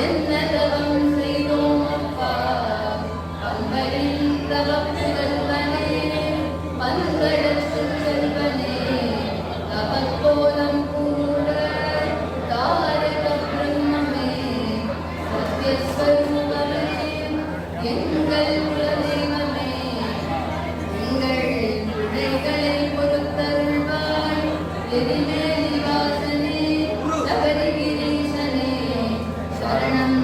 என்ன தவம் செய்தோம் அப்பா பம்பரின் தவப் புதல்வனே பந்தளத்து செல்வனே தவக்கோலம் கூட தாரக பிரம்மமே சத்யஸ்வரூபமே எங்கள் குலதெய்வமே எங்கள் பிள்ளைகளை பொறுத்தருள்வாய் எதிமே நிவாசனே சபரிகிரீசனே சரணம்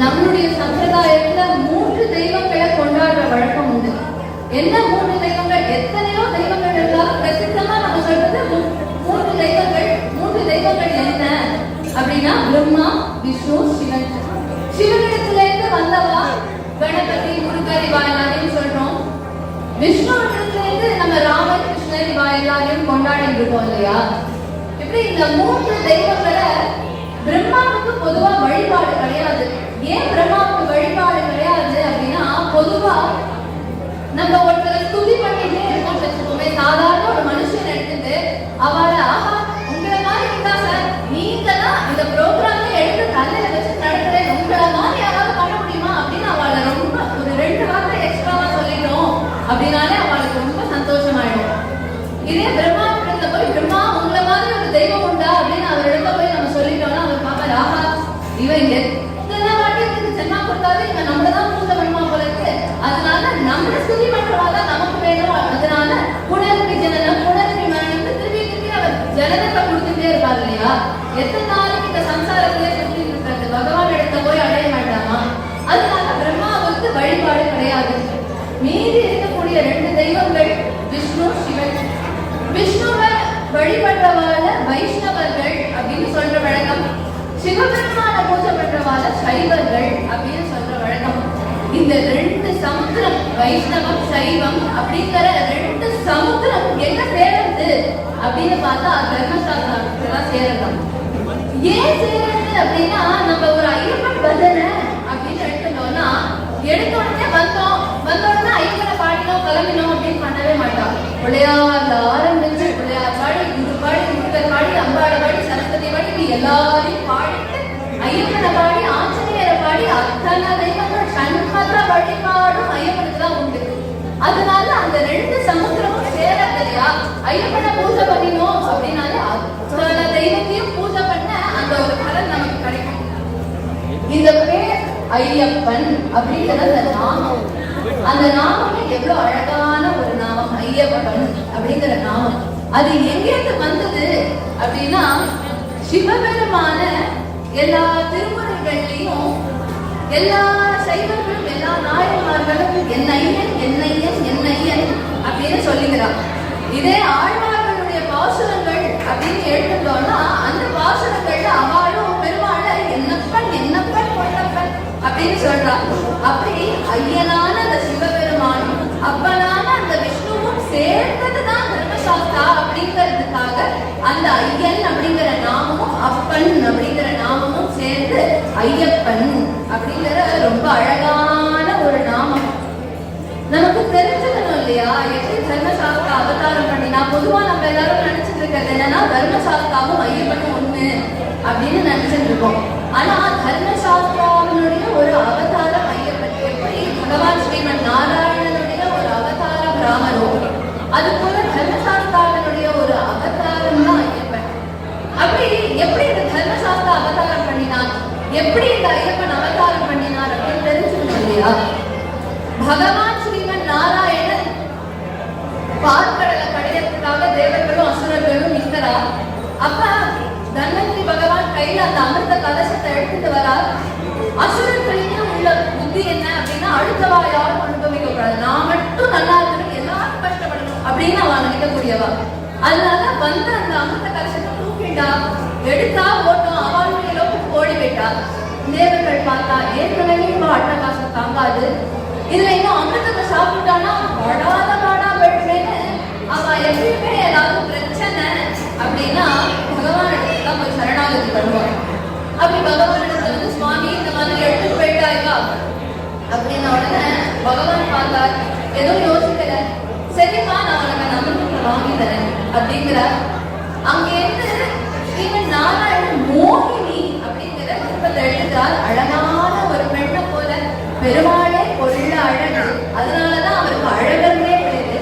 நம்மளுடைய சம்பிரதாயத்துல 3 தெய்வங்களை கொண்டாடுற வழக்கம் உண்டு. என்ன 3 தெய்வங்கள்? எத்தனையோ தெய்வங்கள் இருந்தாலும் பிரசித்தமா நம்ம சொல்றது 3 தெய்வங்கள். 3 தெய்வங்கள் என்ன அப்படின்னா பிரம்மா, விஷ்ணு, சிவன். சிவனிடத்துல இருந்து வந்தவா கணபதி, முருகர் இவா எல்லாரையும் சொல்றோம். விஷ்ணுவிடத்துல இருந்து நம்ம ராமர், கிருஷ்ணர் இவா எல்லாரையும் கொண்டாடி இருக்கோம் இல்லையா? இப்படி இந்த 3 தெய்வங்களை பிரம்மாவுக்கு பொதுவா வழிபாடு கிடையாது. ஏன் பிரம்மாவுக்கு வழிபாடு கிடையாது அப்படின்னா, பொதுவா நம்ம ஒருத்தரை ஸ்துதி பண்ணிட்டே இருக்கோம் வச்சுக்கோமே. சாதாரண ஒரு மனுஷன் எடுத்துட்டு அவளை ஆஹா உங்களை மாதிரி இருந்தா சார், நீங்க தான் இந்த ப்ரோக்ராமே எடுத்து தலையில வச்சு நடத்துறேன், உங்களை மாதிரி யாராவது பண்ண முடியுமா அப்படின்னு அவளை ரொம்ப ஒரு 2 வார்த்தை எக்ஸ்ட்ராவா சொல்லிட்டோம் அப்படின்னாலே அவளுக்கு ரொம்ப சந்தோஷமாயிடும். இதே பிரம்மா இடத்துல போய் பிரம்மா உங்களை மாதிரி ஒரு தெய்வம் உண்டா அப்படின்னு அவர் இடத்துல போய் நம்ம சொல்லிட்டோம்னா அவர் பாப்பாரு, ஆஹா இவன் எத்தனை வாட்டி இதுக்கு ஜென்மா கொடுத்தாலும் இவன் நம்மளதான் பூஜை பண்ணுமா போல இருக்கு, அதனால நம்மள ஸ்துதி பண்றவாதான் நமக்கு வேணும், அதனால புனர்வி ஜனனம் புனர்வி மரணம் திருப்பி திருப்பி அவர் ஜனனத்தை கொடுத்துட்டே இருப்பார் இல்லையா? எத்தனை நாளைக்கு இந்த சம்சாரத்திலே சுற்றி இருக்கிறது, பகவான் இடத்துல போய் அடைய மாட்டாமா? அதனால பிரம்மாவுக்கு வழிபாடு கிடையாது. மீதி இருக்கக்கூடிய 2 தெய்வங்கள் விஷ்ணு, சிவன். விஷ்ணுவை வழிபடுறவால வைஷ்ணவர்கள் அப்படின்னு சொல்ற வழக்கம், சிவபெருமான பூஜை பண்றவால சைவர்கள் அப்படின்னு சொல்ற வழக்கம். இந்த 2 சமுத்திரம், வைஷ்ணவம் சைவம் அப்படிங்கிற 2 சமுத்திரம் எங்க சேருது அப்படின்னு பார்த்தா தர்மசாஸ்திரம் சேரலாம். ஏன் சேருது அப்படின்னா, நம்ம ஒரு ஐயப்பன் பஜனை அப்படின்னு எடுத்துட்டோம்னா எடுத்த உடனே வந்தோடனே ஐயப்பனை பாடினோம் கிளம்பினோம் அப்படின்னு பண்ணவே மாட்டோம். பிள்ளையார்ல ஆரம்பிச்சு பிள்ளையார் பாடி, குரு பாடி, முருகர் பாடி, அம்பாளை பாடி, சரஸ்வதி பாடி, இப்படி எல்லாரையும் பாடிட்டு ஐயப்பனை பாடி, ஆஞ்சநேயரை பாடி, அத்தனை தெய்வங்கள் சண்மத வழிபாடும் ஐயப்பனுக்கு தான் உண்டு. அதனால அந்த 2 சமுத்திரமும் சேரது இல்லையா? ஐயப்பனை பூஜை பண்ணினோம் அப்படின்னாலே அத்தனை தெய்வத்தையும் பூஜை பண்ண அந்த ஒரு பலன் நமக்கு கிடைக்கும். இந்த பேர் ஐயப்பன் அப்படிங்கிற அந்த நாமம், அந்த நாமமே எவ்வளவு அழகான ஒரு நாமம், ஐயப்பன் அப்படிங்கிற நாமம். அது எங்கிருந்து வந்தது அப்படின்னா, சிவபெருமான எல்லா திருமுறைகள்லையும் எல்லா சைவர்களும் எல்லா நாயன்மார்களும் என்னையன் என்னையன் என்னையன் அப்படின்னு சொல்லுகிறார். இதே ஆழ்வார்களுடைய பாசுரங்கள் அப்படின்னு எடுத்துட்டோம்னா, அந்த பாசுரங்கள்ல அவளும் பெருமாள என்னப்பன் என்னப்பன் பொன்னப்பன் அப்படின்னு சொல்றான். அப்படி ஐயனான அந்த சிவபெருமானும் அப்பனான அந்த விஷ்ணுவும் சேர்ந்ததுதான் தர்மசாஸ்தா அப்படிங்கிறதுக்காக அந்த ஐயன் அப்படிங்கிற நாமமும் அப்பன் அப்படிங்கிற நாமமும் சேர்ந்து ஐயப்பன் அப்படிங்கிற ரொம்ப அழகான ஒரு நாமம். நமக்கு தெரிஞ்சுக்கணும் இல்லையா எப்படி தர்மசாஸ்திரா அவதாரம் பண்ணினா? பொதுவா நம்ம எல்லாரும் நினைச்சிட்டு இருக்கிறது என்னன்னா, தர்மசாஸ்திராவும் ஐயப்பனும் ஒண்ணு அப்படின்னு நினைச்சிட்டு இருக்கோம். ஆனா தர்மசாஸ்திராவினுடைய ஒரு அவதாரம் ஐயப்பன். எப்படி பகவான் ஸ்ரீமன் நாராயணனுடைய ஒரு அவதாரம் ராமரோ, அது போல தர்மசாஸ்திராவினுடைய ஒரு அவதாரம் தான் ஐயப்பன். அப்படி எப்படி இந்த தர்மசாஸ்திரா அவதாரம் பண்ணினார், எப்படி இந்த ஐயப்பன் அவதாரம் பண்ணினார் அப்படின்னு தெரிஞ்சுக்கணும் இல்லையா? பகவான் ஸ்ரீமன் நாராயணன் பார்க்கடலை கடையத்துக்காக தேவர்களும் அசுரர்களும் நிற்கிறார். அப்ப தன்வந்திரி பகவான் கையில அந்த அமிர்த கலசத்தை எடுத்துட்டு வரார். அசுரர்களுக்கு உள்ள புத்தி என்ன அப்படின்னா, அடுத்தவா யாரும் அனுபவிக்க கூடாது, நான் மட்டும் நல்லா இருக்கணும், எல்லாரும் கஷ்டப்படணும் அப்படின்னு அவன் நினைக்கக்கூடியவா. அதனால வந்து அந்த அமிர்த கலசத்தை தூக்கிட்டா, எடுத்தா ஓட்டும், அவளுடைய லோகத்துக்கு ஓடி போயிட்டா. தேவர்கள் பார்த்தா ஏற்கனவே அட்டகாசம் தாங்காது, இதுல இன்னும் அமிர்தத்தை சாப்பிட்டானா படாத பாடா போயிடுவேன்னு அவ எப்பயுமே ஏதாவது பிரச்சனை அப்படின்னா பகவான் இடத்துல போய் சரணாகதி பண்ணுவாங்க. அப்படி பகவான் இடத்துல வந்து சுவாமி இந்த மாதிரி எடுத்துட்டு போயிட்டாயா அப்படின்ன உடனே பகவான் பார்த்தார், எதுவும் யோசிக்கல, சரிப்பா நான் உனக்கு அந்த அமிர்தத்தை வாங்கி தரேன் அப்படிங்கிறார். அங்கேருந்து ஸ்ரீமன் நாராயணன் மோகினி அப்படிங்கிற குடும்பத்தை எடுத்துட்டார். அழகான ஒரு பெண்ணை போல, பெருமாளே பொருள் அழகு, அதனாலதான் அவருக்கு அழகர்னே பேரு.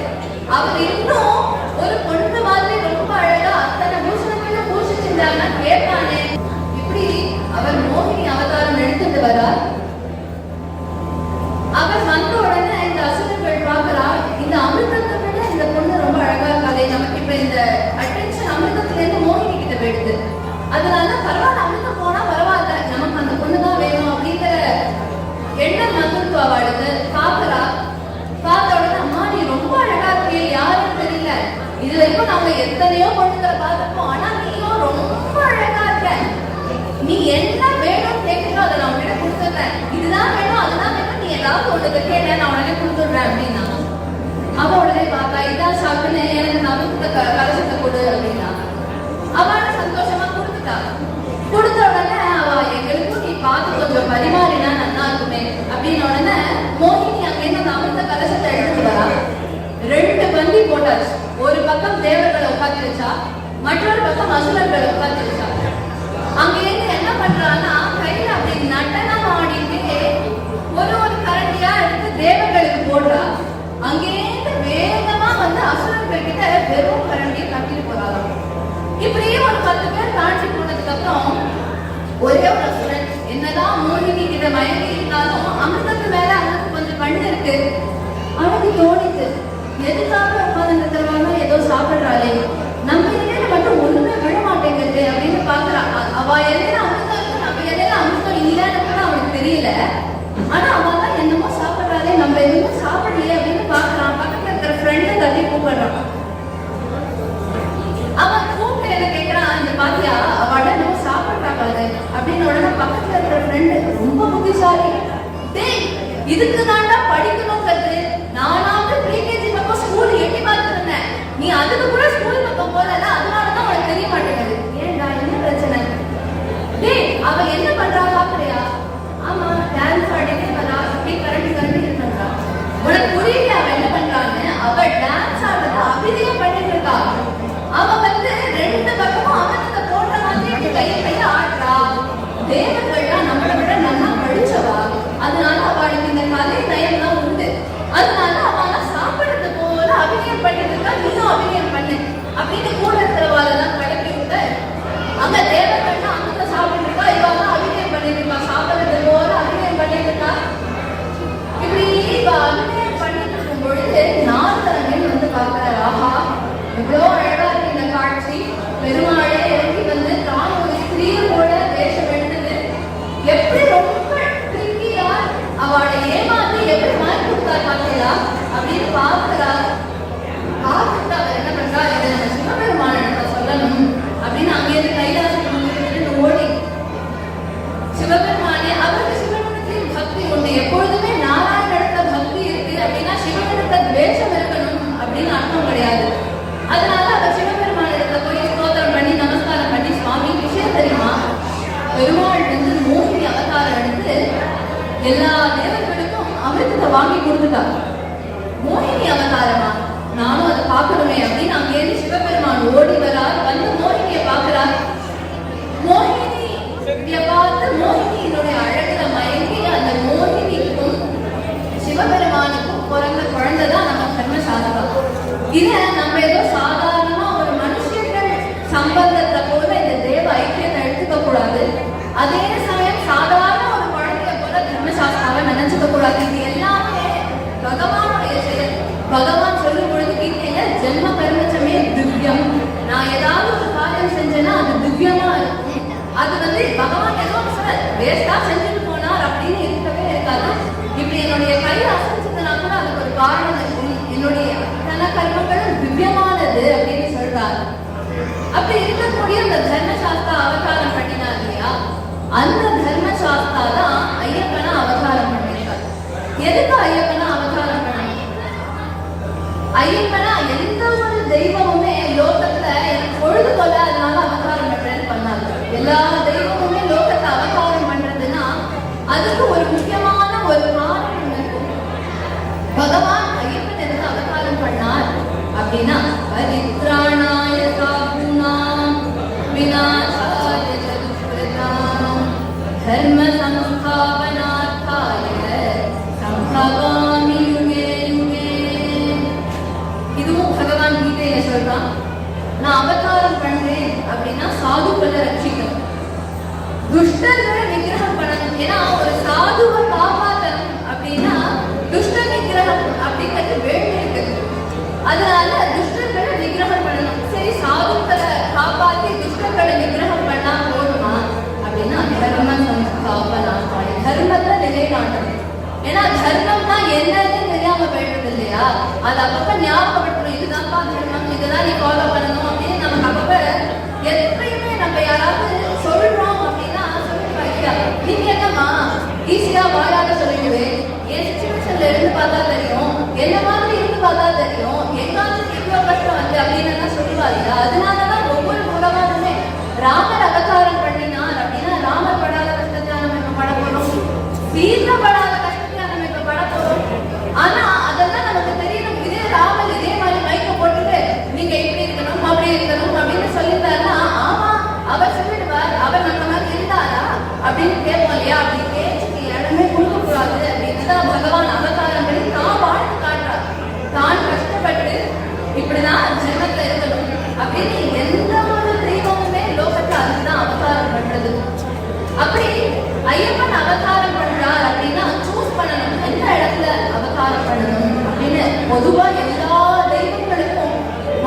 அவர் இன்னும் ஒரு பொண்ணு மாதிரி ரொம்ப அழகா அத்தனை பூஷணங்களும் பூசிச்சிருந்தாங்கன்னா கேட்பானே. இப்படி அவர் மோகினி அவதாரம் எடுத்துட்டு வரார். அவர் வந்த உடனே இந்த அசுரர்கள் பார்க்கிறார், இந்த அமிர்தத்தை விட இந்த பொண்ணு ரொம்ப அழகா இருக்காதே, நமக்கு இப்ப இந்த அட்டென்ஷன் அமிர்தத்துல இருந்து மோகினி கிட்ட போயிடுது, அதனால பரவாயில்ல நாங்க எத்தனையோ பொண்ணுங்களை பார்த்துப்போம், ஆனா நீயும் ரொம்ப அழகா இருக்க, நீ என்ன வேணும்னு கேட்கறோ அதை நான் உடனே கொடுத்துடுறேன், இதுதான் வேணும் அதுதான் வேணும், நீ ஏதாவது ஒண்ணுக்கு கேட்ட நான் உடனே கொடுத்துடுறேன் அப்படின்னா. அவ உடனே பார்த்தா இதான் சாப்பிட்டு எனக்கு நவத்த கலசத்தை கொடு அப்படின்னா அவள சந்தோஷமா கொடுத்துட்டா. கொடுத்த உடனே அவ எங்களுக்கும் நீ பார்த்து கொஞ்சம் பரிமாறினா நல்லா இருக்குமே அப்படின்னு உடனே மோகினி அங்கிருந்து நவத்த கலசத்தை எடுத்துட்டு வரா. 2 பந்தி போட்டாச்சு. ஒரு பக்கம் தேவர்களை உட்காந்து வச்சா, மற்றொரு பக்கம் அசுரர்களை உட்காந்து வச்சா. அங்கிருந்து என்ன பண்றான்னா கையில அப்படி நடனம் ஆடிட்டு ஒரு கரண்டியா எடுத்து தேவர்களுக்கு போடுறா. அங்கேருந்து வேகமா வந்து அசுரர்கள் கிட்ட வெறும் கரண்டியை கட்டிட்டு போறாங்க. இப்படியே ஒரு 10 பேர் தாண்டி போனதுக்கு அப்புறம் ஒரே ஒரு அசுரன் என்னதான் மோகினி கிட்ட மயங்கி இருந்தாலும் அமிர்தத்து மேல அவனுக்கு கொஞ்சம் கண்ணு இருக்கு. அவனுக்கு தோணிச்சு, எதுக்காக உட்கார்ந்து ஏதோ சாப்பிடுறாளே, நம்ம இலையில மட்டும் ஒண்ணுமே விட மாட்டேங்குது அப்படின்னு பாக்குறான். அவ இலையில அமிர்தம் இருக்கு, நம்ம இலையில அமிர்தம் இல்லைன்னு கூட அவனுக்கு தெரியல. ஆனா அவன் தான் என்னமோ சாப்பிடுறாளே, நம்ம எதுவுமே சாப்பிடலையே அப்படின்னு பாக்குறான். பக்கத்துல இருக்கிற ஃப்ரெண்டை தள்ளி கூப்பிடுறான். அவன் கூப்பிட்டு என்ன கேட்கறான், இந்த பாத்தியா அவட நம்ம சாப்பிடுறாங்க அப்படின்னு. உடனே பக்கத்துல இருக்கிற ஃப்ரெண்டு ரொம்ப புத்திசாலி, டேய் இதுக்கு தாண்டா படிக்கணுங்கிறது, நானாவது ப்ரீகேஜி பக்கம் ஸ்கூல் எட்டி பார்த்துருந்தேன், நீ அதுக்கு கூட ஸ்கூல் பக்கம் போகல, அதனாலதான் உனக்கு தெரிய மாட்டேங்குது. ஏன்டா என்ன பிரச்சனை? டேய் அவ என்ன பண்றா பாக்குறியா? ஆமா டான்ஸ் ஆடிட்டு வரா, அப்படி கரண்டி பண்றா. உனக்கு புரியல அவ என்ன பண்றான்னு? அவ டான்ஸ் ஆடுறத அபிநயம் பண்ணிட்டு இருக்கா. அவ வந்து 2 பக்கமும் அவனுக்கு போட்ட மாதிரி கையை ஆடுறா. தேவர்கள்லாம் நம்மளை விட நல்லா படிச்சவா, அதனால அவளுக்கு இந்த கலை நயம் தான் உண்டு. அதனால அவ சாப்பிடுறது போல அபிநயம் பண்ணிட்டு இருக்கா, நீயும் அபிநயம் பண்ணு அப்படின்னு கூட இருக்கிறவாளெல்லாம் கிளப்பி விட்டு அங்க தேவர்கள்லாம் அங்க சாப்பிட்டு இருக்கா, இவெல்லாம் அபிநயம் பண்ணிட்டு இருக்கா, சாப்பிடுறது போல அபிநயம் பண்ணிட்டு இருக்கா. இப்படி இவ அபிநயம் பண்ணிட்டு இருக்கும் பொழுது நாரதன் வந்து பாக்குறாரு, ஆஹா எவ்வளோ அழகா இருக்கு இந்த காட்சி, பெருமாளே இறங்கி வந்து தான் ஒரு ஸ்திரீயோட வேஷம் எடுத்தது, எப்படி ரொம்ப ட்ரிக்கியா அவளை ஏமாத்தி எப்படி மாறி கொடுத்தா பாத்தீங்களா அப்படின்னு பாக்குறா. பார்த்துட்டு அவர் என்ன பண்றா, இதை நம்ம சிவபெருமான சொல்லணும் அப்படின்னு அங்கேயிருந்து கைலாசம் ஓடி சிவபெருமானே, அவருக்கு சிவனிடத்திலும் பக்தி உண்டு, எப்பொழுதுமே நாராயண பக்தி இருக்கு அப்படின்னா சிவனிடத்த துவேஷம் இருக்கணும் அப்படின்னு அர்த்தம் கிடையாது. அதனால அவர் சிவபெருமானிடத்துல போய் ஸ்தோத்திரம் பண்ணி நமஸ்காரம் பண்ணி, சுவாமி விஷயம் தெரியுமா, பெருமாள் வந்து மோகினி அவதாரம் எடுத்து எல்லா தேவர்களுக்கும் அமிர்தத்தை வாங்கி கொடுத்துட்டார். மோகினி அவதாரமா, நானும் அதை பார்க்கணுமே அப்படின்னு அங்கேயிருந்து சிவபெருமான் ஓடி வரார். வந்து மோகினியை பார்க்கிறார். மோகினியை பார்த்து மோகினியினுடைய அழகுல மயங்கி அந்த மோகினிக்கும் சிவபெருமானுக்கும் பிறந்த குழந்தைதான் நம்ம தர்மசாஸ்திரம். இத நம்ம ஏதோ சாதாரணமா ஒரு மனுஷர்கள் சம்பந்தத்தை போல இந்த தேவ ஐக்கியத்தை எடுத்துக்க கூடாது. அதே சமயம் சாதாரண ஒரு குழந்தைய போல தர்மசாஸ்திராவை நினைச்சுக்க கூடாது. இது எல்லாமே பகவானுடைய செயல். பகவான் சொல்லும் பொழுது கீதையில ஜென்ம கர்மச்சமே திவ்யம், நான் ஏதாவது ஒரு காரியம் செஞ்சேன்னா அது திவ்யமா இருக்கும். அது வந்து பகவான் ஏதோ வேஸ்டா செஞ்சுட்டு போனார் அப்படின்னு இருக்கவே இருக்காது. இப்படி என்னுடைய கை அசைச்சதுனா கூட அதுக்கு ஒரு காரணம் இருக்கும். என்னுடைய கர்மங்களும் திவ்யமானது அப்படின்னு சொல்றாரு. அப்படி இருக்கக்கூடிய அந்த தர்மசாஸ்திரா அவதாரம் பண்ணினார் இல்லையா, அந்த தர்மசாஸ்திரா தான் ஐயப்பனா அவதாரம் பண்ணிருக்காரு. எதுக்கு ஐயப்பனா அவதாரம் பண்ண? ஐயப்பனா எந்த ஒரு தெய்வமுமே லோகத்துல எனக்கு பொழுது கொள்ள அதனால அவதாரம் பண்றேன்னு பண்ணாங்க. எல்லா தெய்வமுமே லோகத்தை அவதாரம் பண்றதுன்னா அதுக்கு ஒரு முக்கியமான ஒரு காரணம் இருக்கும். பகவான் ஐயப்பன் எதுக்கு அவதாரம் பண்ணார் அப்படின்னா, பரித்ராணாய சாதுனாம் விநாசாய சதுஷ்கிருதாம் தர்ம சம்ஸ்தாபனார்த்தாய சம்பவாமி யுகே யுகே. இதுவும் பகவான் கீதையில சொல்றான். நான் அவதாரம் பண்றேன் அப்படின்னா சாதுக்களை ரட்சிக்கணும், துஷ்டர்களை நிகிரகம் பண்ணணும். ஏன்னா ஒரு சாதுவை காப்பாற்றணும் அப்படின்னா துஷ்ட நிகிரகம் அப்படிங்கிறது வேண்டி இருக்குது. அதனால துஷ்டர்களை நிகிரகம் பண்ணணும். சரி, சாதுக்களை காப்பாற்றி துஷ்டர்களை நிகிரகம் பண்ணா போதுமா அப்படின்னா தர்ம சம்ஸ்தாபனா, தர்மத்தை நிலைநாட்டணும். ஏன்னா தர்மம்னா என்னன்னு தெரியாம போயிடுறது இல்லையா? அது அப்பப்ப ஞாபகப்படுத்தணும், இதுதான்ப்பா திருமணம், இதுதான் நீ ஃபாலோ பண்ணணும் அப்படின்னு நமக்கு அப்பப்ப எப்பயுமே நம்ம யாராவது சொல்றோம் அப்படின்னா சொல்லிருப்பா இல்லையா? நீங்க என்னம்மா ஈஸியா வாயால சொல்லிடுவேன், என் சிச்சுவேஷன்ல இருந்து பார்த்தா தெரியும், என்ன மாதிரி இருந்து பார்த்தா தெரியும், எங்காவது இவ்வளவு கஷ்டம் வந்து அப்படின்னு சொல்லுவா இல்லையா? அதனாலதான் ஒவ்வொரு மூலமானதுமே ராமர் அவதாரம் பண்ணினார் அப்படின்னா ராமர் படாத கஷ்டத்தை நம்ம இப்ப பட போறோம், தீர்க்கப்படாத கஷ்டத்தை நம்ம இப்ப பட போறோம். ஆனா அதெல்லாம் நமக்கு தெரியணும். இதே ராமர் இதே மாதிரி மைக்க போட்டுட்டு நீங்க இப்படி இருக்கணும் அப்படி இருக்கணும் அப்படின்னு சொல்லிட்டாருன்னா ஆமா அவர் சொல்லிடுவார், அவர் நம்ம மாதிரி இருந்தாரா அப்படின்னு கேட்போம் இல்லையா? அப்படி பேச்சுக்கு இடமே கொடுக்க கூடாது அப்படின்னு தான் பகவான் அவதாரம் பண்ணி தான் வாழ்ந்து காட்டுறார். தான் கஷ்டப்பட்டு இப்படிதான் ஜென்மத்தை இருக்கணும் அப்படின்னு எந்த ஒரு தெய்வமுமே லோகத்துல அதுதான் அவதாரம் பண்றது. அப்படி ஐயப்பன் அவதாரம் பண்றார் அப்படின்னா சூஸ் பண்ணணும் எந்த இடத்துல அவதாரம் பண்ணணும் அப்படின்னு. பொதுவா எல்லா தெய்வங்களுக்கும்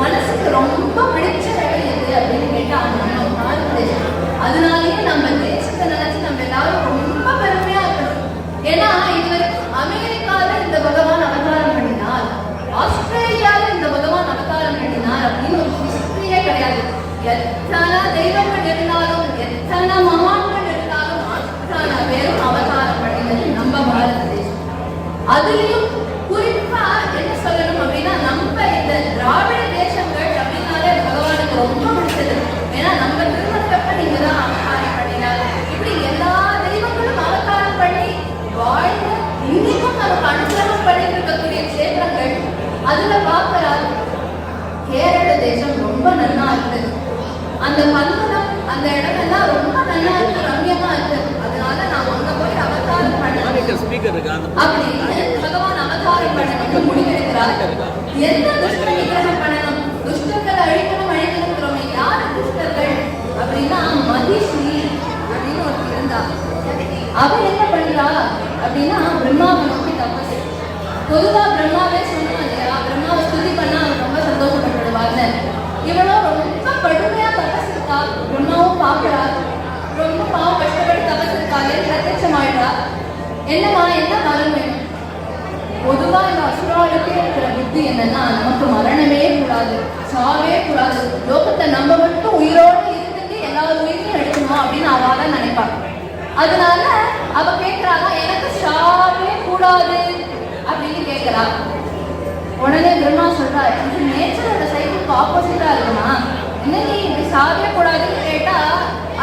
மனசுக்கு ரொம்ப பிடிச்ச இடம் எது அப்படின்னு கேட்டா நம்ம பாரத தேசம். அதனாலேயே நம்ம தேசத்தை நினைச்சு நம்ம எல்லாரும் ரொம்ப பெருமையா இருக்கணும். ஏன்னா இதுவரைக்கும் அமெரிக்கால இந்த பகவான் அவதாரம் பண்ணினார், ஆஸ்திரேலியால இந்த பகவான் அவதாரம் பண்ணினார் அப்படின்னு ஒரு ஹிஸ்டரியே கிடையாது. எத்தனை தெய்வங்கள் இருந்தாலும் எத்தனை மகான்கள் இருந்தாலும் அத்தனை பேரும் அவதாரம் பண்ணினது நம்ம பாரத தேசம். அதுலயும் குறிப்பா என்ன சொல்லணும் அப்படின்னா நம்ம இந்த திராவிட தேசங்கள் அப்படின்னாலே பகவானுக்கு ரொம்ப பிடிச்சது. ஏன்னா நம்ம திருமணத்தப்ப நீங்க தான் அவதாரம் பண்ணினார். இப்படி எல்லா தெய்வங்களும் அவதாரம் பண்ணி வாழ்ந்த இன்னைக்கும் நமக்கு அனுகிரகம் பண்ணிட்டு இருக்கக்கூடிய கஷேத்திரங்கள். அதுல பார்க்கிறார் கேரள தேசம் ரொம்ப நல்லா இருக்கு. அந்த மந்தனம் அந்த இடமெல்லாம் ரொம்ப நல்லா இருக்கு, ரம்யமா இருக்கு. அதனால நான் அங்க போய் அவதாரம் பண்ணணும் அப்படின்னு பகவான் அவதாரம் பண்ணணும் முடிவெடுக்கிறார். எந்த துஷ்ட நிகிரகம் பண்ணணும், துஷ்டங்களை அழிக்கணும்ங்கிறோமே. யாரு துஷ்டர்கள் அப்படின்னா மதிஸ்ரீ அப்படின்னு ஒரு இருந்தா. அவ என்ன பண்றா அப்படின்னா பிரம்மாவை நோக்கி தபசு. பொதுவா பிரம்மாவே சொன்னா இல்லையா, பிரம்மாவை ஸ்துதி பண்ணா அவர் ரொம்ப சந்தோஷப்பட்டுடுவார்னு. இவளும் ரொம்ப கடுமையா தபஸ் இருக்கா, பிரம்மாவும் பாக்குறார். ரொம்ப பாவம் கஷ்டப்பட்டு தபஸ் இருக்காரு, பிரத்யட்சமாயிட்டா. என்னமா என்ன மரணம் வேணும்? பொதுவா இந்த அசுராளுக்கே இருக்கிற புத்தி என்னன்னா நமக்கு மரணமே கூடாது, சாவே கூடாது, லோகத்தை நம்ம மட்டும் உயிரோடு இருந்துட்டு எல்லா உயிரையும் எடுக்கணும் அப்படின்னு அவளா நினைப்பாங்க. அதனால அவ கேட்கிறாங்க எனக்கு சாவே கூடாது அப்படின்னு கேட்கிறா. உடனே பிரம்மா சொல்றா, இது நேச்சரோட சைக்கிளுக்கு ஆப்போசிட்டா இருக்குமா? என்ன நீ இப்படி சாவே கூடாதுன்னு கேட்டா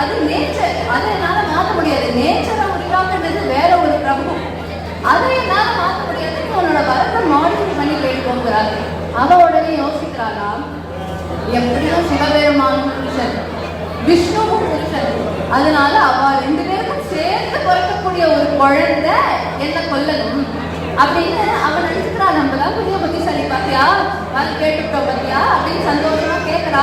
அது நேச்சர், அதை என்னால மாற்ற முடியாது. நேச்சரை உருவாக்குறது வேற ஒரு பிரபு, அதை என்னால மாற்ற முடியாதுன்னு உன்னோட வரத்தை மாடிஃபை பண்ணி போயிட்டு. அவ உடனே யோசிக்கிறாளா, எப்படியும் சிவபெருமானும் புருஷன், விஷ்ணுவும் புருஷன், அதனால அவ ரெண்டு பேருக்கும் சேர்ந்து பிறக்கக்கூடிய ஒரு குழந்தை என்ன கொல்லணும் அப்படின்னு அவன் நினைச்சுக்கிறா. நம்மதான் பெரிய புத்திசாலி பாத்தியா, கேட்டுட்டோம் பாத்தியா அப்படின்னு சந்தோஷமா கேட்கிறா.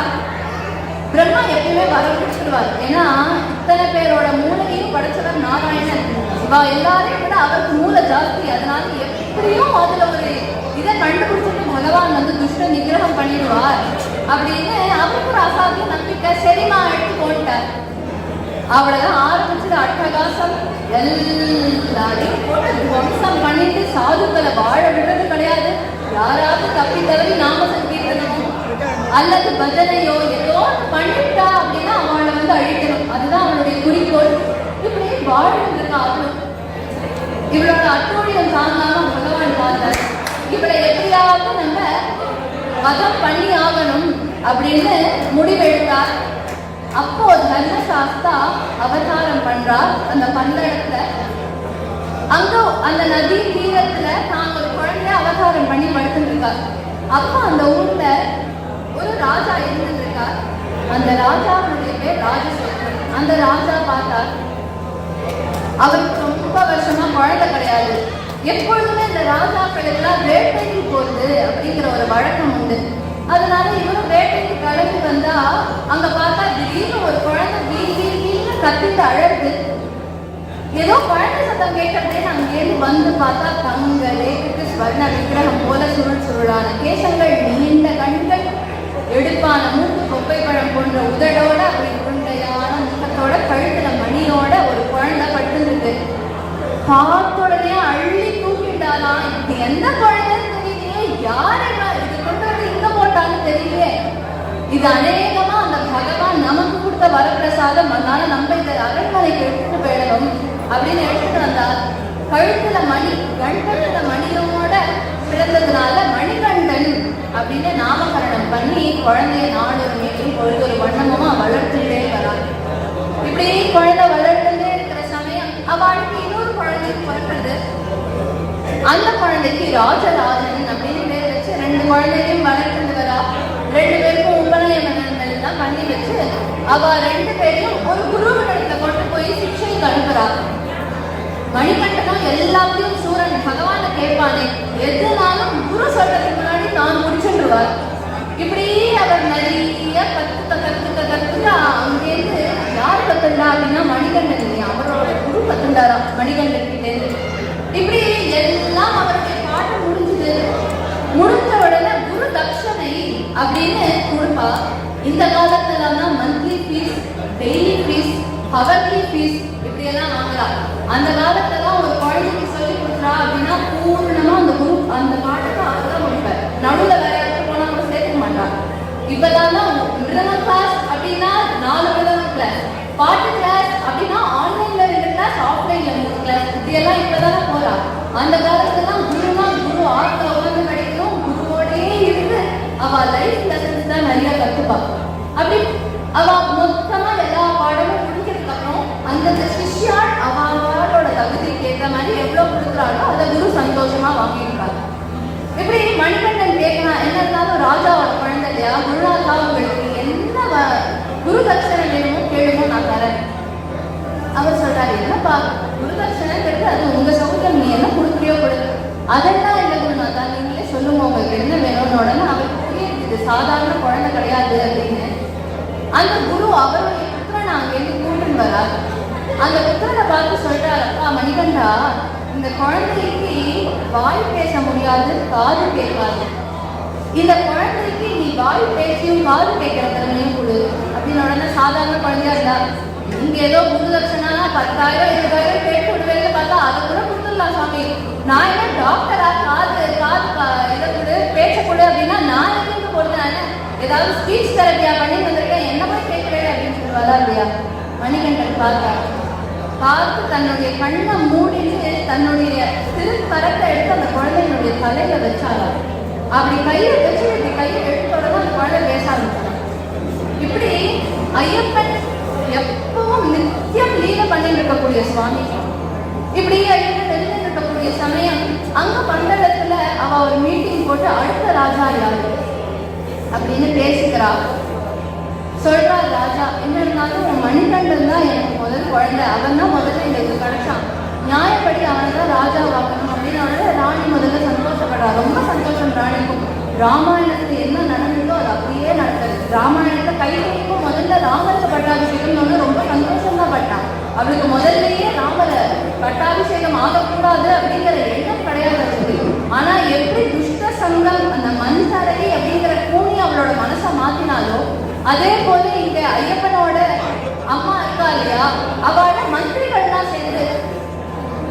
பிரம்மா எப்பயுமே வர பிடிச்சிடுவார். ஏன்னா இத்தனை பேரோட மூளையும் படைச்சவர் நாராயணன். சிவா எல்லாரையும் விட அவருக்கு மூளை ஜாஸ்தி. அதனால எப்படியும் அதுல ஒரு இதை கண்டுபிடிச்சிட்டு பகவான் வந்து துஷ்ட நிகிரகம் பண்ணிடுவார் அப்படின்னு அவருக்கு ஒரு அசாத்திய நம்பிக்கை. சரிமா எடுத்து போட்டார். அவளதான் ஆரம்பிச்சது அட்டகாசம். எல்லாரையும் போட்டு துவம்சம் பண்ணிட்டு சாதுக்களை வாழ விடுறது கிடையாது. யாராவது தப்பி தவறி நாம சங்கீர்த்தனமோ அல்லது பஜனையோ ஏதோ பண்ணிட்டா அப்படின்னா அவளை வந்து அழிக்கணும், அதுதான் அவளுடைய குறிக்கோள். இப்படி வாழ்ந்துருக்கா அவளும். இவளோட அட்டூழியம் தாங்காம பகவான் பார்த்தார். இவளை எப்படியாவது நம்ம வதம் பண்ணி ஆகணும் அப்படின்னு முடிவெடுத்தார். அப்போ தர்மசாஸ்தா அவதாரம் பண்றார் அந்த பந்தளத்துல. அங்க அந்த நதி தீரத்துல தான் ஒரு குழந்தைய அவதாரம் பண்ணி படுத்துட்டு இருக்கார். அப்போ அந்த ஊர்ல ஒரு ராஜா இருந்துட்டு இருக்கார். அந்த ராஜாவுடைய பேர் ராஜசேகரன். அந்த ராஜா பார்த்தார், அவருக்கு ரொம்ப வருஷமா குழந்தை கிடையாது. எப்பொழுதுமே இந்த ராஜாக்கள் எல்லாம் வேட்டைக்கு போறது அப்படிங்கிற ஒரு வழக்கம் உண்டு. அதனால இவரும் வேட்டைக்கு கிளம்பி வந்தா அங்க பார்த்தா திடீர்னு ஒரு குழந்தை வீட்டு கத்திட்டு அழகு. ஏதோ குழந்தை சத்தம் கேட்கறதே அங்கேருந்து வந்து பார்த்தா தங்க லேக்கு ஸ்வர்ண விக்கிரகம் போல சுருள் சுருளான கேசங்கள், நீண்ட கண்கள், எடுப்பான மூக்கு, கொப்பை பழம் போன்ற உதடோட அப்படி உருண்டையான முகத்தோட கழுத்துல மணியோட ஒரு குழந்தை பட்டுருக்கு. பார்த்தோடனே அள்ளி தூக்கிட்டாலாம். இது எந்த குழந்தைன்னு இது அநேகமா அந்த பகவான் நமக்கு கொடுத்த வரப்பிரசாதம். அதனால நம்ம இந்த அரண்மனைக்கு எடுத்துட்டு போயிடணும் அப்படின்னு எடுத்துட்டு வந்தார். கழுத்துல மணி, கண்டத்துல மணியோட பிறந்ததுனால மணிகண்டன் அப்படின்னு நாமகரணம் பண்ணி குழந்தைய நாடொரு மேலும் பொழுதொரு வண்ணமுமா வளர்த்துட்டே வரார். இப்படி குழந்தை வளர்த்துட்டே இருக்கிற சமயம் அவளுக்கு இன்னொரு குழந்தை பிறக்கிறது. அந்த குழந்தைக்கு ராஜராஜன் அப்படின்னு பேர் வச்சு 2 குழந்தையும் வளர்த்துட்டு வரா. 2 பேருக்கும் உபநயனங்கள் எல்லாம் பண்ணி வச்சு அவ 2 பேரையும் ஒரு குருவிடத்துல கொண்டு போய் சிக்ஷைக்கு அனுப்புறா. மணிகண்டனும் எல்லாத்தையும் சூரன் பகவான கேட்பானே, எதுனாலும் குரு சொல்றதுக்கு முன்னாடி நான் முடிச்சுருவார். இப்படி அவர் நிறைய கத்துக்க அங்கேருந்து யார் கத்துண்டா அப்படின்னா மணிகண்டன் இல்லையா, அவரோட குரு கத்துண்டாரா மணிகண்டன் கிட்ட இருந்து. இப்படி எல்லாம் அவருடைய பாடம் முடிஞ்ச உடனே குரு தட்சணை அப்படின்னு கொடுப்பா. இந்த காலத்துல தான் monthly fees, daily fees, hourly fees இப்படி எல்லாம் வாங்கலாம். அந்த காலத்துல ஒரு குழந்தைக்கு சொல்லி கொடுக்குறா அப்படின்னா பூர்ணமா அந்த குரு அந்த பாடத்தை அவர்தான் முடிப்பார். நடுவில் வேற யாரும் போனா அவங்க சேர்க்க மாட்டாங்க. இப்பதான் மிருதங்க கிளாஸ் அப்படின்னா 4 மிருதங்க கிளாஸ், பாட்டு கிளாஸ் அப்படின்னா ஆன்லைன்ல 2 கிளாஸ், ஆஃப்லைன்ல 3 கிளாஸ், இப்படியெல்லாம் இப்பதானே போறா. அந்த காலத்துலாம் குருனா குரு ஆத்துல உட்காந்து படிக்கணும், குருவோடே இருந்து அவ லைஃப் லெசன்ஸ் தான் நிறைய கத்துப்பா. அப்படி அவ மொத்தமா எல்லா பாடமும் முடிக்கிறதுக்கு அப்புறம் அந்தந்த சிஷ்யாள் அவளோட தகுதிக்கு ஏற்ற மாதிரி எவ்வளவு கொடுக்குறாளோ அதை குரு சந்தோஷமா வாங்கியிருக்காங்க. இப்படி மணிகண்டன் கேட்கலாம், என்ன இருந்தாலும் ராஜாவோட குழந்தை இல்லையா, குருநாதா உங்களுக்கு என்ன குரு தட்சணை வேணுமோ கேளுமோ நான் தரேன். அவர் சொல்றாரு, என்னப்பா குரு தட்சணைங்கிறது அது உங்க சௌகரியம், நீ என்ன கொடுக்குறியோ கொடு. அதெல்லாம் இல்லை குருநாதா, நீங்களே சொல்லுங்க உங்களுக்கு என்ன வேணும்னு. உடனே அவருக்கு புரியுது சாதாரண குழந்தை கிடையாது அப்படின்னு. அந்த குரு அவருடைய புத்திரனை அங்கேருந்து கூட்டின்னு வரார். அந்த புத்திரனை பார்த்து சொல்றாரு, அப்பா மணிகண்டா, இந்த குழந்தைக்கு வாய் பேச முடியாது, காது கேட்காது. இந்த குழந்தைக்கு நீ வாய் பேசியும் காது கேட்கிற திறமையும் கொடு அப்படின்னு. உடனே சாதாரண குழந்தையா இருந்தா, நீங்க ஏதோ குரு தட்சணா 10,000 20,000 கேட்டு விடுவேன்னு பார்த்தா அதை கூட கொடுத்துடலாம் சாமி. நான் என்ன டாக்டரா, காது இதை கொடு பேச்ச கொடு அப்படின்னா நான் எதுக்கு கொடுத்தேன், ஏதாவது ஸ்பீச் தெரப்பியா பண்ணி வந்திருக்கேன், என்ன போய் கேட்கிறேன் அப்படின்னு சொல்லுவாரா இல்லையா. மணிகண்டன் பார்த்து தன்னுடைய கண்ணை மூடிட்டு தன்னுடைய திருக்கரத்தை எடுத்து அந்த குழந்தையினுடைய தலையில வச்சாரா. அப்படி கையை வச்சு இப்படி கையை எடுத்தோட அந்த குழந்தை பேச ஆரம்பிச்சான். இப்படி ஐயப்பன் எப்பவும் நித்தியம் லீல பண்ணிட்டு இருக்கக்கூடிய சுவாமி. இப்படி ஐயப்பன் தெரிஞ்சுட்டு இருக்கக்கூடிய சமயம் அங்க பண்டலத்துல அவ ஒரு மீட்டிங் போட்டு அடுத்த ராஜா யாரு அப்படின்னு பேசிக்கிறா. சொல்றா ராஜா, என்ன இருந்தாலும் மணிகண்டன் தான் எனக்கு முதல் குழந்தை, அவன் தான் முதல்ல எனக்கு கிடைச்சான், நியாயப்படி அவனை தான் ராஜா வாக்கணும் அப்படின்னு. ராணி முதல்ல சந்தோஷப்படுறா. ரொம்ப சந்தோஷம் ராணிக்கும். ராமாயணத்துல என்ன நடந்ததோ அது அப்படியே நடந்தது. ராமாயணத்தை கைகளுக்கும் முதல்ல ராமருக்கு பட்டாபிஷேகம் ரொம்ப சந்தோஷம் தான் பட்டான். அவளுக்கு முதல்லயே ராமரை பட்டாபிஷேகம் ஆகக்கூடாது அப்படிங்கிற எண்ணம் கிடையாது. ஆனா எப்படி துஷ்ட சங்கம் அந்த மண் தரையை அப்படிங்கிற கூணி அவளோட மனசை மாத்தினாலோ அதே போல இங்க ஐயப்பனோட அம்மா இருக்கா இல்லையா, அவளோட மந்திரிகள்லாம் சேர்ந்து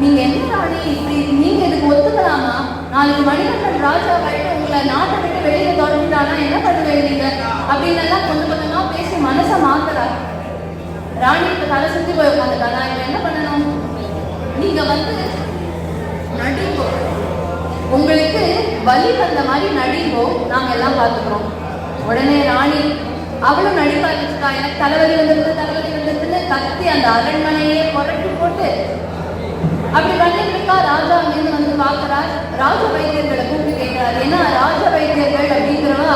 நீங்க என்ன ராணி இப்படி நீங்க இதுக்கு ஒத்துக்கலாமா, நாளைக்கு மணிகண்டன் ராஜா வரைக்கும் உங்களை நாட்டை விட்டு வெளியில தொடர்ந்துட்டானா என்ன பண்ணுவேன் நீங்க அப்படின்னு எல்லாம் கொஞ்சமா பேசி மனசை மாத்துறாரு. ராணிக்கு தலை சுத்தி போய் உட்காந்துட்டா. நான் இப்ப என்ன பண்ணணும், நீங்க நடிங்கோ, உங்களுக்கு வலி வந்த மாதிரி நடிங்கோ, நாங்க எல்லாம் பார்த்துக்கிறோம். உடனே ராணி அவளும் நடிப்பா இருந்துச்சுக்கா, எனக்கு தலைவலி வந்துருதுன்னு கத்தி அந்த அரண்மனையே புரட்டி போட்டு அப்படி பண்ணிட்டு இருக்கா. ராஜா அங்கிருந்து பார்க்கிறார். ராஜ வைத்தியர்களை கூப்பிட்டு கேட்கிறார். ஏன்னா ராஜ வைத்தியர்கள் அப்படிங்கிறவா